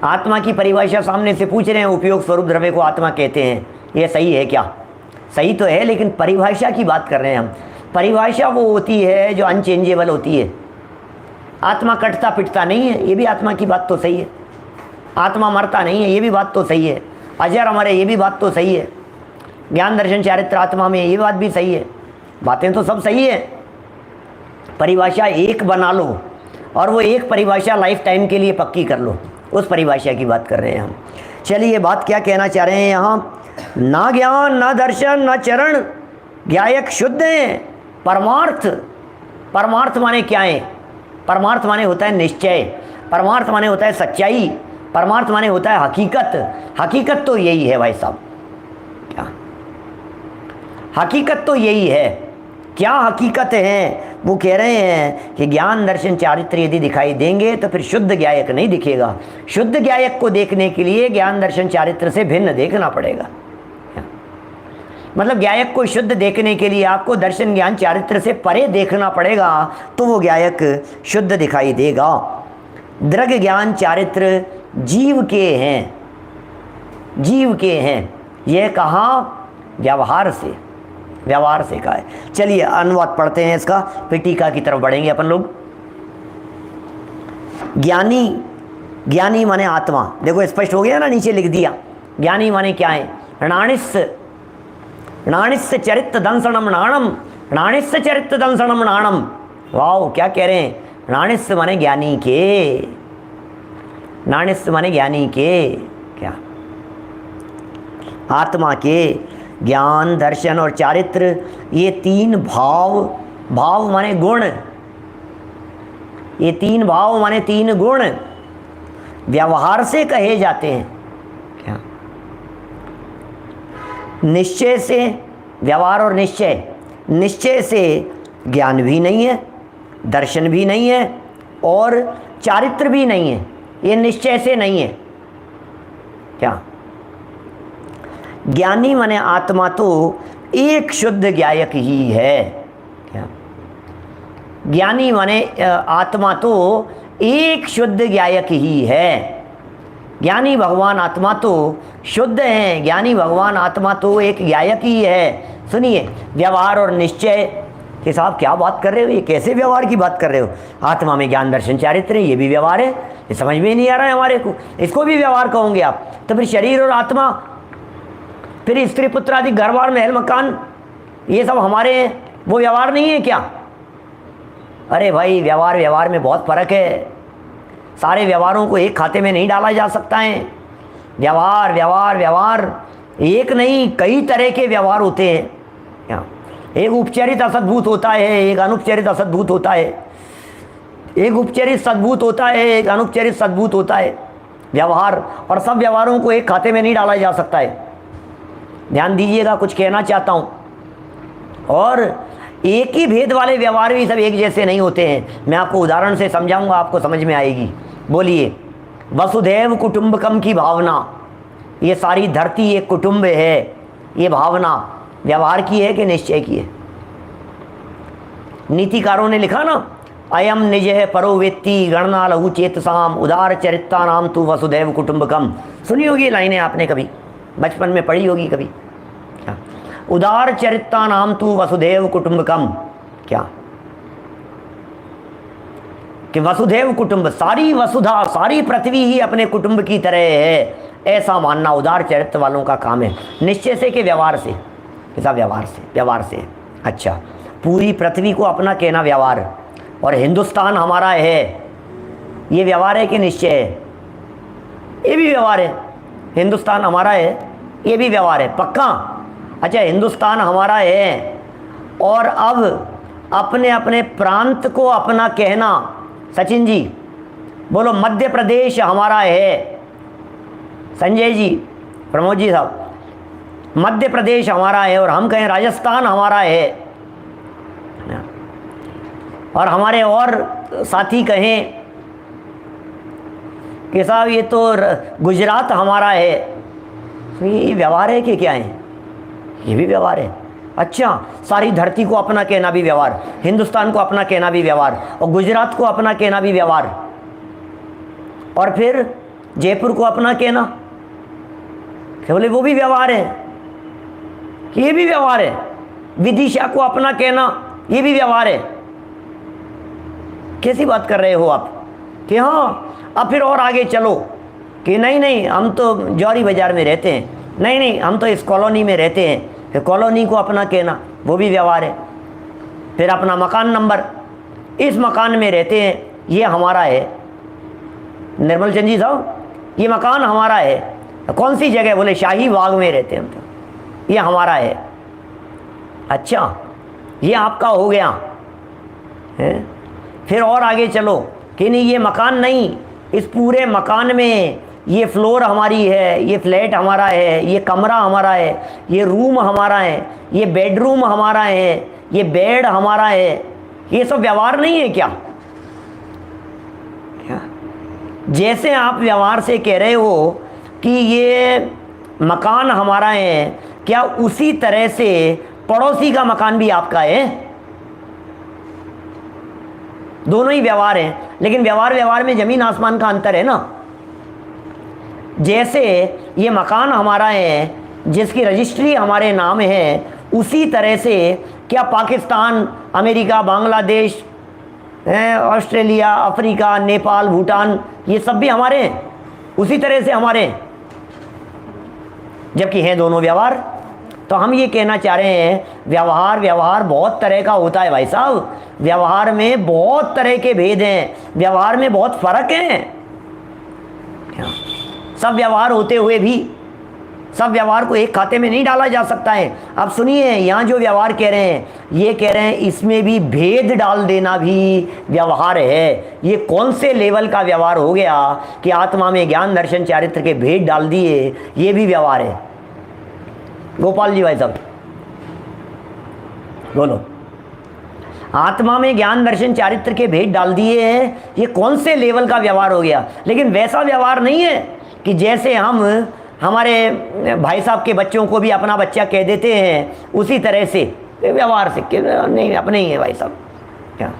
Speaker 1: आत्मा की परिभाषा सामने से पूछ रहे हैं, उपयोग स्वरूप द्रव्य को आत्मा कहते हैं, ये सही है क्या? सही तो है, लेकिन परिभाषा की बात कर रहे हैं हम। परिभाषा वो होती है जो अनचेंजेबल होती है। आत्मा कटता पिटता नहीं है, ये भी आत्मा की बात तो सही है। आत्मा मरता नहीं है, ये भी बात तो सही है। अजर अमर है, ये भी बात तो सही है। ज्ञान दर्शन चारित्र आत्मा में, ये बात भी सही है। बातें तो सब सही है। परिभाषा एक बना लो और वो एक परिभाषा लाइफ टाइम के लिए पक्की कर लो, उस परिभाषा की बात कर रहे हैं हम। चलिए बात क्या कहना चाह रहे हैं यहाँ, ना ज्ञान ना दर्शन ना चरण ज्ञायक शुद्ध हैं परमार्थ। परमार्थ माने क्या है? परमार्थ माने होता है निश्चय, परमार्थ माने होता है सच्चाई, परमार्थ माने होता है हकीकत। हकीकत तो यही है भाई साहब। क्या हकीकत तो यही है? क्या हकीकत है? वो कह रहे हैं कि ज्ञान दर्शन चारित्र यदि दिखाई देंगे तो फिर शुद्ध ज्ञायक नहीं दिखेगा। शुद्ध ज्ञायक को देखने के लिए ज्ञान दर्शन चारित्र से भिन्न देखना पड़ेगा। मतलब ज्ञायक को शुद्ध देखने के लिए आपको दर्शन ज्ञान चारित्र से परे देखना पड़ेगा, तो वो ज्ञायक शुद्ध दिखाई देगा। दृग ज्ञान चारित्र जीव के हैं, जीव के हैं। यह कहाँ? व्यवहार से, व्यवहार से कहा है। चलिए अनुवाद पढ़ते हैं इसका, फिर टीका की तरफ बढ़ेंगे अपन लोग। ज्ञानी, ज्ञानी माने आत्मा। देखो स्पष्ट हो गया ना, नीचे लिख दिया। ज्ञानी माने क्या है? नाणिस्य, नाणिस्य चरित्र दंसनम नाणम, नाणिस्य चरित्र दंसनम नाणम। वाह, क्या कह रहे हैं? नाणिस्य माने ज्ञानी के, नाणिस्य माने ज्ञानी के, क्या आत्मा के। ज्ञान दर्शन और चारित्र ये तीन भाव, भाव माने गुण, ये तीन भाव माने तीन गुण व्यवहार से कहे जाते हैं। क्या निश्चय से, व्यवहार और निश्चय, निश्चय से ज्ञान भी नहीं है, दर्शन भी नहीं है और चारित्र भी नहीं है। ये निश्चय से नहीं है। क्या ज्ञानी माने आत्मा तो एक शुद्ध ज्ञायक ही है। क्या ज्ञानी माने आत्मा तो एक शुद्ध ज्ञायक ही है। ज्ञानी भगवान आत्मा तो शुद्ध हैं, ज्ञानी भगवान आत्मा तो एक गायक ही है। सुनिए, व्यवहार और निश्चय के साहब क्या बात कर रहे हो, ये कैसे व्यवहार की बात कर रहे हो? आत्मा में ज्ञान दर्शन चारित्र है, ये भी व्यवहार है? ये समझ में नहीं आ रहा है हमारे को, इसको भी व्यवहार कहोगे आप? तो फिर शरीर और आत्मा, फिर स्त्री पुत्र आदि घर बार महल मकान, ये सब हमारे हैं, वो व्यवहार नहीं है क्या? अरे भाई, व्यवहार व्यवहार में बहुत फर्क है। सारे व्यवहारों को एक खाते में नहीं डाला जा सकता है। व्यवहार व्यवहार व्यवहार एक नहीं, कई तरह के व्यवहार होते हैं। एक उपचरित असद्भूत होता है, एक अनुपचरित असद्भूत होता है, एक उपचरित सद्भूत होता है, एक अनुपचरित सद्भूत होता है व्यवहार। और सब व्यवहारों को एक खाते में नहीं डाला जा सकता है। ध्यान दीजिएगा, कुछ कहना चाहता हूँ। और एक ही भेद वाले व्यवहार भी सब एक जैसे नहीं होते हैं। मैं आपको उदाहरण से समझाऊंगा, आपको समझ में आएगी। बोलिए, वसुधैव कुटुंबकम की भावना, ये सारी धरती एक कुटुंब है, ये भावना व्यवहार की है कि निश्चय की है? नीतिकारों ने लिखा ना, अयम निज परो वेत्ति गणना लघु चेतसाम उदार चरित्ता नाम तू वसुधैव कुटुंबकम। सुनी होगी लाइनें आपने, कभी बचपन में पढ़ी होगी कभी। क्या? उदार चरित्ता नाम तू वसुधैव कुटुंबकम। क्या कि वसुधैव कुटुंब, सारी वसुधा, सारी पृथ्वी ही अपने कुटुंब की तरह है, ऐसा मानना उदार चरित्र वालों का काम है। निश्चय से कि व्यवहार से? ऐसा व्यवहार से, व्यवहार से। अच्छा, पूरी पृथ्वी को अपना कहना व्यवहार, और हिंदुस्तान हमारा है, ये व्यवहार है कि निश्चय है? ये भी व्यवहार है। हिंदुस्तान हमारा है, ये भी व्यवहार है, पक्का? अच्छा, हिंदुस्तान हमारा है और अब अपने अपने प्रांत को अपना कहना। सचिन जी बोलो, मध्य प्रदेश हमारा है। संजय जी, प्रमोद जी साहब, मध्य प्रदेश हमारा है, और हम कहें राजस्थान हमारा है, और हमारे और साथी कहें कि साहब ये तो गुजरात हमारा है। तो ये व्यवहार है कि क्या है? ये भी व्यवहार है। अच्छा, सारी धरती को अपना कहना भी व्यवहार, हिंदुस्तान को अपना कहना भी व्यवहार, और गुजरात को अपना कहना भी व्यवहार, और फिर जयपुर को अपना कहना, बोले वो भी व्यवहार है? ये भी व्यवहार है। विदिशा को अपना कहना, ये भी व्यवहार है। कैसी बात कर रहे हो आप कि हाँ अब फिर और आगे चलो कि नहीं नहीं हम तो जौहरी बाजार में रहते हैं, नहीं नहीं हम तो इस कॉलोनी में रहते हैं, फिर कॉलोनी को अपना कहना वो भी व्यवहार है। फिर अपना मकान नंबर, इस मकान में रहते हैं, ये हमारा है। निर्मल चंद जी साहब, ये मकान हमारा है। कौन सी जगह? बोले शाही बाग में रहते हैं हम तो, ये हमारा है। अच्छा, ये आपका हो गया है। फिर और आगे चलो कि नहीं ये मकान नहीं, इस पूरे मकान में ये फ्लोर हमारी है, ये फ्लैट हमारा है, ये कमरा हमारा है, ये रूम हमारा है, ये बेडरूम हमारा है, ये बेड हमारा है। ये सब व्यवहार नहीं है क्या? जैसे आप व्यवहार से कह रहे हो कि ये मकान हमारा है, क्या उसी तरह से पड़ोसी का मकान भी आपका है? दोनों ही व्यवहार हैं, लेकिन व्यवहार व्यवहार में जमीन आसमान का अंतर है ना। जैसे ये मकान हमारा है, जिसकी रजिस्ट्री हमारे नाम है, उसी तरह से क्या Pakistan, America, Bangladesh, Australia, Africa, Nepal, Bhutan, ये सब भी हमारे हैं, उसी तरह से हमारे हैं, जबकि हैं दोनों व्यवहार। तो हम ये कहना चाह रहे हैं, व्यवहार व्यवहार बहुत तरह का होता है भाई साहब। व्यवहार में बहुत तरह के भेद हैं, व्यवहार में बहुत फर्क है। सब व्यवहार होते हुए भी सब व्यवहार को एक खाते में नहीं डाला जा सकता है। अब सुनिए, यहाँ जो व्यवहार कह रहे हैं, ये कह रहे हैं इसमें भी भेद डाल देना भी व्यवहार है। ये कौन से लेवल का व्यवहार हो गया कि आत्मा में ज्ञान दर्शन चारित्र के भेद डाल दिए, ये भी व्यवहार है। गोपाल जी भाई साहब बोलो, आत्मा में ज्ञान दर्शन चारित्र के भेद डाल दिए हैं, ये कौन से लेवल का व्यवहार हो गया? लेकिन वैसा व्यवहार नहीं है कि जैसे हम हमारे भाई साहब के बच्चों को भी अपना बच्चा कह देते हैं, उसी तरह से व्यवहार से नहीं, अपने ही है भाई साहब। क्या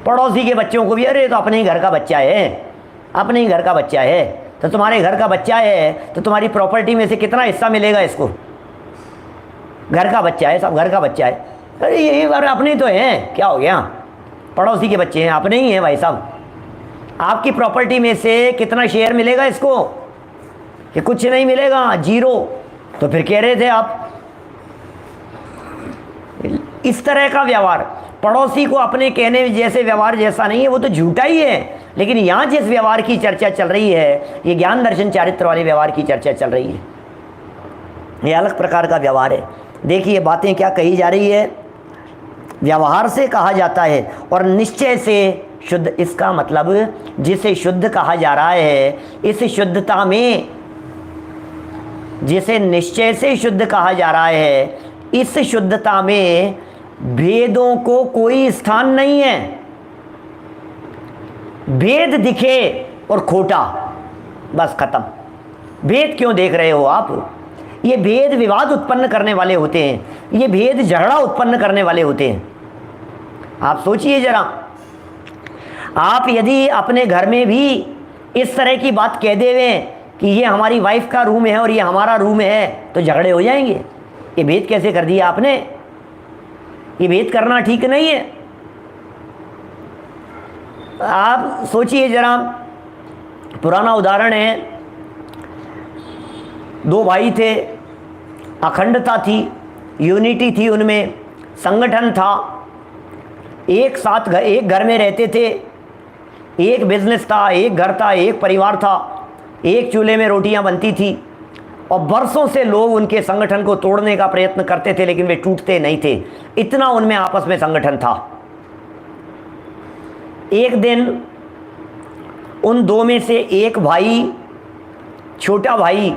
Speaker 1: पड़ोसी के बच्चों को भी, अरे तो अपने ही घर का बच्चा है, अपने ही घर का बच्चा है, तो तुम्हारे घर का बच्चा है तो तुम्हारी प्रॉपर्टी में से कितना हिस्सा मिलेगा इसको? घर का बच्चा है, सब घर का बच्चा है। अरे ये बार अपने तो हैं, क्या हो गया? पड़ोसी के बच्चे हैं, अपने ही हैं भाई साहब। आपकी प्रॉपर्टी में से कितना शेयर मिलेगा इसको? कि कुछ नहीं मिलेगा, जीरो। तो फिर कह रहे थे आप इस तरह का व्यवहार, पड़ोसी को अपने कहने जैसे व्यवहार जैसा नहीं है, वो तो झूठा ही है। लेकिन यहाँ जिस व्यवहार की चर्चा चल रही है, ये ज्ञान दर्शन चारित्र वाले व्यवहार की चर्चा चल रही है। ये अलग प्रकार का व्यवहार है। देखिए बातें क्या कही जा रही है। व्यवहार से कहा जाता है और निश्चय से शुद्ध, इसका मतलब जिसे शुद्ध कहा जा रहा है, इस शुद्धता में, जिसे निश्चय से शुद्ध कहा जा रहा है, इस शुद्धता में भेदों को कोई स्थान नहीं है। भेद दिखे और खोटा, बस खत्म। भेद क्यों देख रहे हो आप? ये भेद विवाद उत्पन्न करने वाले होते हैं, ये भेद झगड़ा उत्पन्न करने वाले होते हैं। आप सोचिए जरा, आप यदि अपने घर में भी इस तरह की बात कह देवे कि ये हमारी वाइफ का रूम है और ये हमारा रूम है, तो झगड़े हो जाएंगे। ये भेद कैसे कर दिया आपने? ये भेद करना ठीक नहीं है। आप सोचिए जरा, पुराना उदाहरण है, दो भाई थे, अखंडता थी, यूनिटी थी, उनमें संगठन था, एक साथ एक घर में रहते थे, एक बिजनेस था, एक घर था, एक परिवार था, एक चूल्हे में रोटियां बनती थी, और बरसों से लोग उनके संगठन को तोड़ने का प्रयत्न करते थे, लेकिन वे टूटते नहीं थे, इतना उनमें आपस में संगठन था। एक दिन उन दो में से एक भाई, छोटा भाई,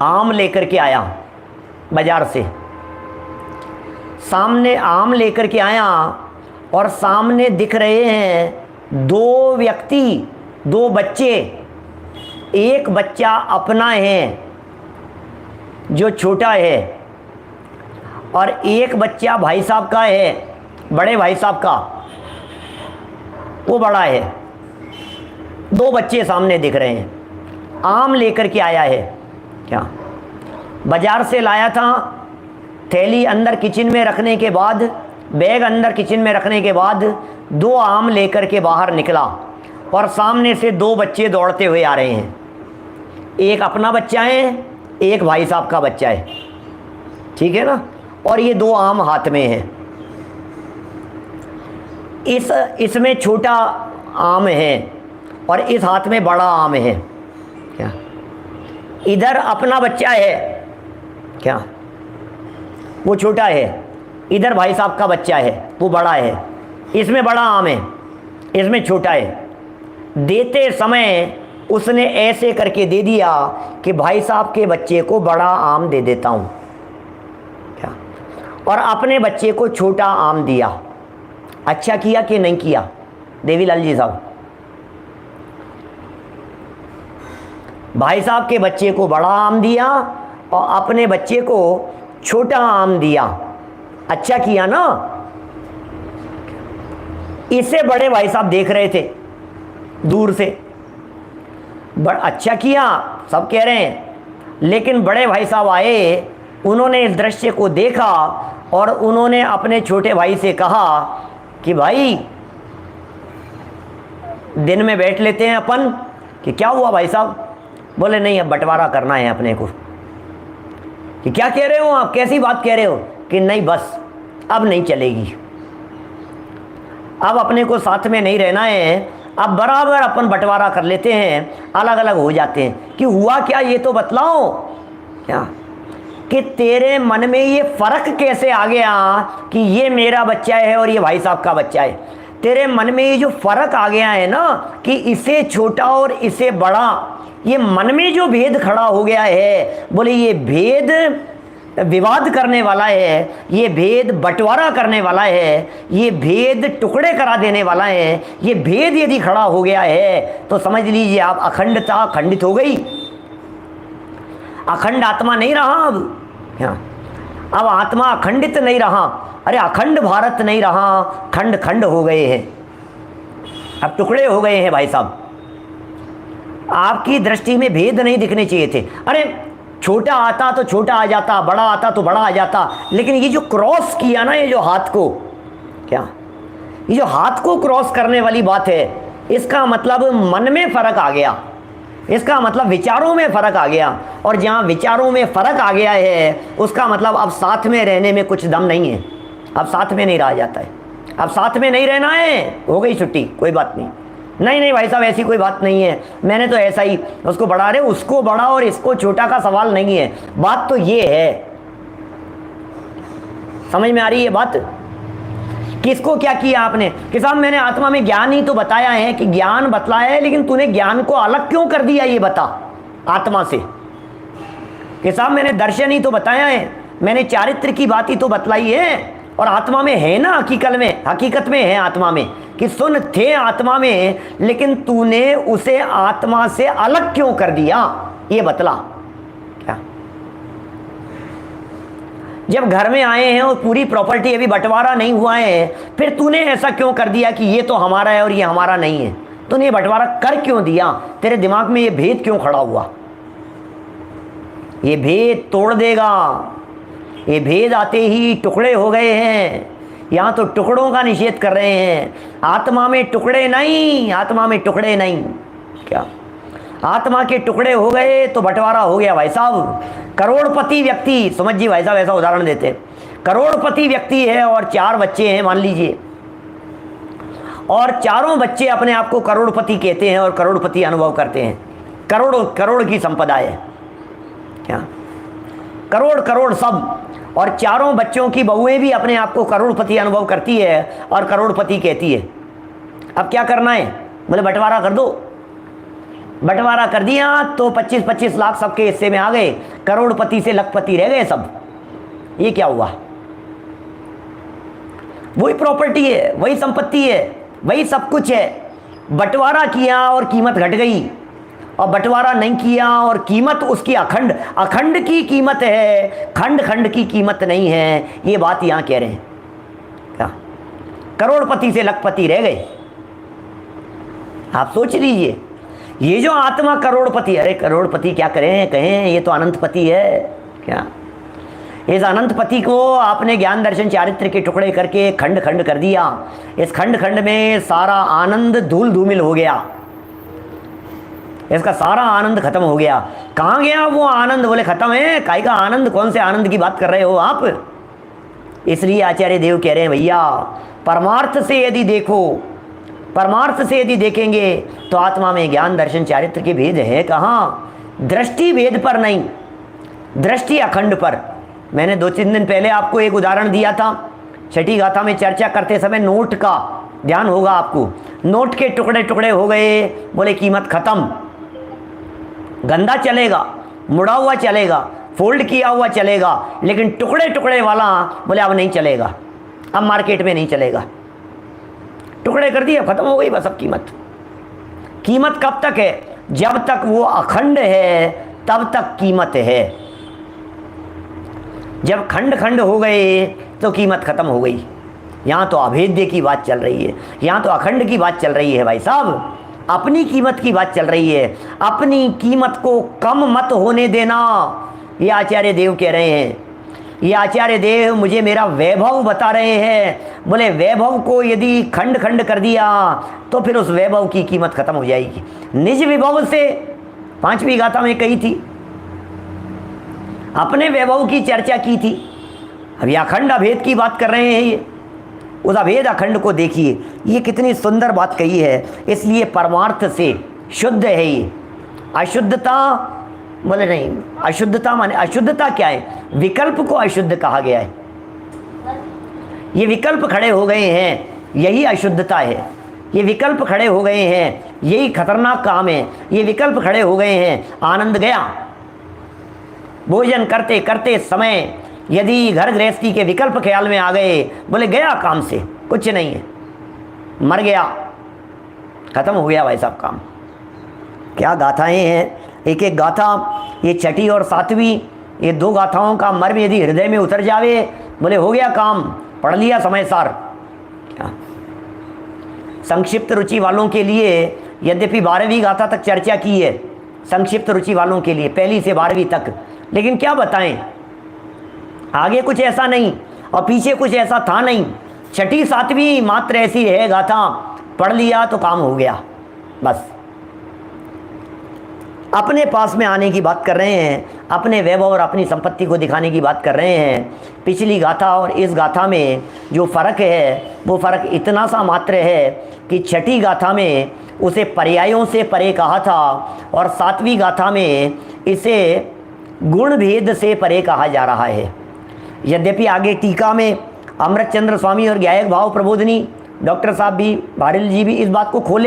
Speaker 1: आम लेकर के आया बाजार से। सामने आम लेकर के आया और सामने दिख रहे हैं दो व्यक्ति, दो बच्चे। एक बच्चा अपना है जो छोटा है, और एक बच्चा भाई साहब का है, बड़े भाई साहब का, वो बड़ा है। दो बच्चे सामने दिख रहे हैं। आम लेकर के आया है, क्या बाजार से लाया था, थैली अंदर किचन में रखने के बाद, बैग अंदर किचन में रखने के बाद, दो आम लेकर के बाहर निकला और सामने से दो बच्चे दौड़ते हुए आ रहे हैं। एक अपना बच्चा है, एक भाई साहब का बच्चा है, ठीक है ना, और ये दो आम हाथ में है। इसमें छोटा आम है और इस हाथ में बड़ा आम है। क्या इधर अपना बच्चा है, क्या वो छोटा है, इधर भाई साहब का बच्चा है, वो बड़ा है। इसमें बड़ा आम है, इसमें छोटा है। देते समय उसने ऐसे करके दे दिया कि भाई साहब के बच्चे को बड़ा आम दे देता हूँ, क्या, और अपने बच्चे को छोटा आम दिया। अच्छा किया कि नहीं किया देवीलाल जी साहब? भाई साहब के बच्चे को बड़ा आम दिया और अपने बच्चे को छोटा आम दिया। अच्छा किया ना? इसे बड़े भाई साहब देख रहे थे दूर से, अच्छा किया सब कह रहे हैं, लेकिन बड़े भाई साहब आए, उन्होंने इस दृश्य को देखा और उन्होंने अपने छोटे भाई से कहा कि भाई दिन में बैठ लेते हैं अपन। कि क्या हुआ भाई साहब? बोले नहीं, अब बंटवारा करना है अपने को। कि क्या कह रहे हो आप, कैसी बात कह रहे हो? कि नहीं बस अब नहीं चलेगी, अब अपने को साथ में नहीं रहना है, अब बराबर अपन बंटवारा कर लेते हैं, अलग अलग हो जाते हैं। कि हुआ क्या ये तो बतलाओ। क्या कि तेरे मन में ये फर्क कैसे आ गया कि ये मेरा बच्चा है और ये भाई साहब का बच्चा है? तेरे मन में ये जो फर्क आ गया है ना कि इसे छोटा और इसे बड़ा, ये मन में जो भेद खड़ा हो गया है, बोले ये भेद विवाद करने वाला है, ये भेद बंटवारा करने वाला है, ये भेद टुकड़े करा देने वाला है। ये भेद यदि खड़ा हो गया है तो समझ लीजिए आप अखंडता खंडित हो गई, अखंड आत्मा नहीं रहा। अब आत्मा अखंडित नहीं रहा, अरे अखंड भारत नहीं रहा, खंड खंड हो गए हैं, अब टुकड़े हो गए हैं भाई साहब। आपकी दृष्टि में भेद नहीं दिखने चाहिए थे। अरे छोटा आता तो छोटा आ जाता, बड़ा आता तो बड़ा आ जाता, लेकिन ये जो क्रॉस किया ना, ये जो हाथ को, क्या ये जो हाथ को क्रॉस करने वाली बात है, इसका मतलब मन में फर्क आ गया, इसका मतलब विचारों में फर्क आ गया। और जहाँ विचारों में फर्क आ गया है, उसका मतलब अब साथ में रहने में कुछ दम नहीं है, अब साथ में नहीं रहा जाता है, अब साथ में नहीं रहना है, हो गई छुट्टी, कोई बात नहीं। नहीं नहीं भाई साहब, ऐसी कोई बात नहीं है, मैंने तो ऐसा ही उसको बढ़ा रहे, उसको बड़ा और इसको छोटा का सवाल नहीं है। बात तो ये है, समझ में आ रही है बात? किसको क्या किया आपने कि साहब मैंने आत्मा में ज्ञान ही तो बताया है, कि ज्ञान बतलाया है, लेकिन तूने ज्ञान को अलग क्यों कर दिया, ये बता आत्मा से। कि साहब मैंने दर्शन ही तो बताया है, मैंने चारित्र की बात ही तो बतलाई है, और आत्मा में है ना, हकीकत में है आत्मा में, कि सुन थे आत्मा में, लेकिन तूने उसे आत्मा से अलग क्यों कर दिया, ये बतला। क्या जब घर में आए हैं और पूरी प्रॉपर्टी अभी बंटवारा नहीं हुआ है, फिर तूने ऐसा क्यों कर दिया कि ये तो हमारा है और ये हमारा नहीं है? तूने बंटवारा कर क्यों दिया? तेरे दिमाग में ये भेद क्यों खड़ा हुआ? ये भेद तोड़ देगा, ये भेद आते ही टुकड़े हो गए हैं। यहाँ तो टुकड़ों का निषेध कर रहे हैं, आत्मा में टुकड़े नहीं, आत्मा में टुकड़े नहीं। क्या आत्मा के टुकड़े हो गए तो बंटवारा हो गया भाई साहब। करोड़पति व्यक्ति, सुमत जी भाई साहब ऐसा उदाहरण देते, करोड़पति व्यक्ति है और 4 बच्चे हैं मान लीजिए, और चारों बच्चे अपने आप को करोड़पति कहते हैं और करोड़पति अनुभव करते हैं, करोड़ की संपदा है, क्या करोड़ सब, और चारों बच्चों की बहुएं भी अपने आप को करोड़पति अनुभव करती है और करोड़पति कहती है। अब क्या करना है? बोले बंटवारा कर दो। बंटवारा कर दिया तो 25-25 लाख सबके हिस्से में आ गए, करोड़पति से लखपति रह गए सब। ये क्या हुआ? वही प्रॉपर्टी है, वही संपत्ति है, वही सब कुछ है। बंटवारा किया और कीमत घट गई, और बंटवारा नहीं किया और कीमत उसकी अखंड की कीमत है, खंड की कीमत नहीं है। ये बात यहां कह रहे हैं। क्या करोड़पति से लखपति रह गए? आप सोच लीजिए, ये जो आत्मा करोड़पति, अरे करोड़पति क्या करें, कहें ये तो अनंतपति है। क्या इस अनंतपति को आपने ज्ञान दर्शन चारित्र के टुकड़े करके खंड कर दिया। इस खंड में सारा आनंद धूल धूमिल हो गया, इसका सारा आनंद खत्म हो गया। कहाँ गया वो आनंद? बोले खत्म है। काहे का आनंद? कौन से आनंद की बात कर रहे हो आप? इसलिए आचार्य देव कह रहे हैं, भैया परमार्थ से यदि देखो, परमार्थ से यदि देखेंगे तो आत्मा में ज्ञान दर्शन चारित्र के भेद है कहाँ? दृष्टि भेद पर नहीं, दृष्टि अखंड पर। मैंने 2-3 दिन पहले आपको एक उदाहरण दिया था, छठी गाथा में चर्चा करते समय, नोट का ध्यान होगा आपको। नोट के टुकड़े टुकड़े हो गए, बोले कीमत खत्म। गंदा चलेगा, मुड़ा हुआ चलेगा, फोल्ड किया हुआ चलेगा, लेकिन टुकड़े टुकड़े वाला बोले अब नहीं चलेगा, अब मार्केट में नहीं चलेगा। टुकड़े कर दिए, खत्म हो गई बस अब कीमत। कीमत कब तक है? जब तक वो अखंड है तब तक कीमत है। जब खंड हो गए तो कीमत खत्म हो गई। यहाँ तो अभेद्य की बात चल रही है, यहाँ तो अखंड की बात चल रही है भाई साहब, अपनी कीमत की बात चल रही है। अपनी कीमत को कम मत होने देना, ये आचार्य देव कह रहे हैं। ये आचार्य देव मुझे मेरा वैभव बता रहे हैं। बोले वैभव को यदि खंड कर दिया तो फिर उस वैभव की कीमत खत्म हो जाएगी। निज विभव से 5वीं गाथा में कही थी, अपने वैभव की चर्चा की थी। अब ये अखंड अभेद की बात कर रहे हैं, ये उस अभेद अखंड को देखिए, ये कितनी सुंदर बात कही है। इसलिए परमार्थ से शुद्ध है ये। अशुद्धता बोले नहीं, अशुद्धता माने, अशुद्धता क्या है? विकल्प को अशुद्ध कहा गया है। ये विकल्प खड़े हो गए हैं, यही अशुद्धता है। ये विकल्प खड़े हो गए हैं, यही खतरनाक काम है। ये विकल्प खड़े हो गए हैं, आनंद गया। भोजन करते करते समय यदि घर गृहस्थी के विकल्प ख्याल में आ गए, बोले गया काम से, कुछ नहीं है, मर गया, खत्म हो गया भाई साहब काम। क्या गाथाएं हैं, एक एक गाथा, ये छठी और 7वीं, ये 2 गाथाओं का मर्म यदि हृदय में उतर जावे, बोले हो गया काम, पढ़ लिया समय सार। क्या संक्षिप्त रुचि वालों के लिए यद्यपि 12वीं गाथा तक चर्चा की है संक्षिप्त रुचि वालों के लिए, पहली से 12वीं तक, लेकिन क्या बताएं, आगे कुछ ऐसा नहीं और पीछे कुछ ऐसा था नहीं। छठी सातवीं मात्र ऐसी है गाथा, पढ़ लिया तो काम हो गया बस। अपने पास में आने की बात कर रहे हैं, अपने वैभव और अपनी संपत्ति को दिखाने की बात कर रहे हैं। पिछली गाथा और इस गाथा में जो फ़र्क है वो फ़र्क इतना सा मात्र है कि छठी गाथा में उसे पर्यायों से परे कहा था और सातवीं गाथा में इसे गुण भेद से परे कहा जा रहा है। यद्यपि आगे टीका में अमृतचंद्र स्वामी और गायक भाव प्रबोधिनी डॉक्टर साहब भी, भारिल जी भी इस बात को खोल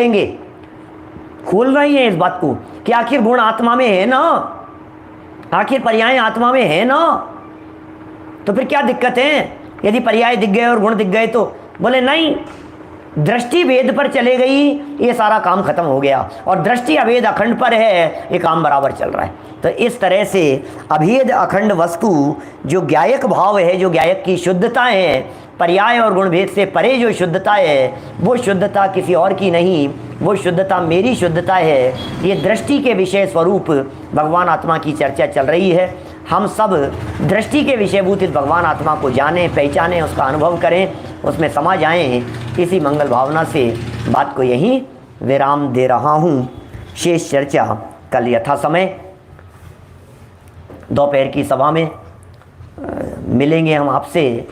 Speaker 1: रही हैं इस बात को कि आखिर गुण आत्मा में है ना, आखिर पर्याय आत्मा में है ना, तो फिर क्या दिक्कत है यदि पर्याय दिख गए और गुण दिख गए तो? बोले नहीं, दृष्टि भेद पर चले गई, ये सारा काम खत्म हो गया, और दृष्टि अभेद अखंड पर है, ये काम बराबर चल रहा है। तो इस तरह से अभेद अखंड वस्तु जो गायक भाव है, जो गायक की शुद्धता है, पर्याय और गुण भेद से परे जो शुद्धता है, वो शुद्धता किसी और की नहीं, वो शुद्धता मेरी शुद्धता है। ये दृष्टि के विषय स्वरूप भगवान आत्मा की चर्चा चल रही है। हम सब दृष्टि के विषयभूत इस भगवान आत्मा को जानें, पहचानें, उसका अनुभव करें, उसमें समा जाएं। इसी मंगल भावना से बात को यहीं विराम दे रहा हूँ। शेष चर्चा कल यथा समय दोपहर की सभा में मिलेंगे हम आपसे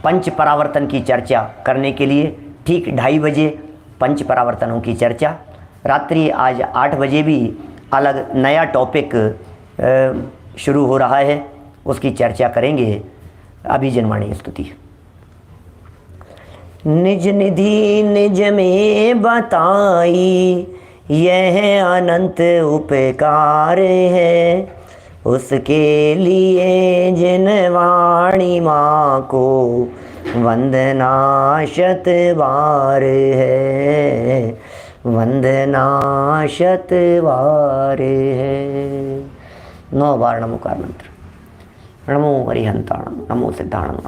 Speaker 1: पंच परावर्तन की चर्चा करने के लिए। ठीक 2:30 बजे पंच परावर्तनों की चर्चा। रात्रि आज 8 बजे भी अलग नया टॉपिक शुरू हो रहा है, उसकी चर्चा करेंगे। अभिजनवाणी स्तुति। निज निधि निज में बताई, यह अनंत उपकार है, उसके लिए जिन वाणी माँ को वंदना शत बार है, वंदना शत बार है। 9 बार नमोकार मंत्र। नमो अरिहंताणम, नमो सिद्धाणम, नमो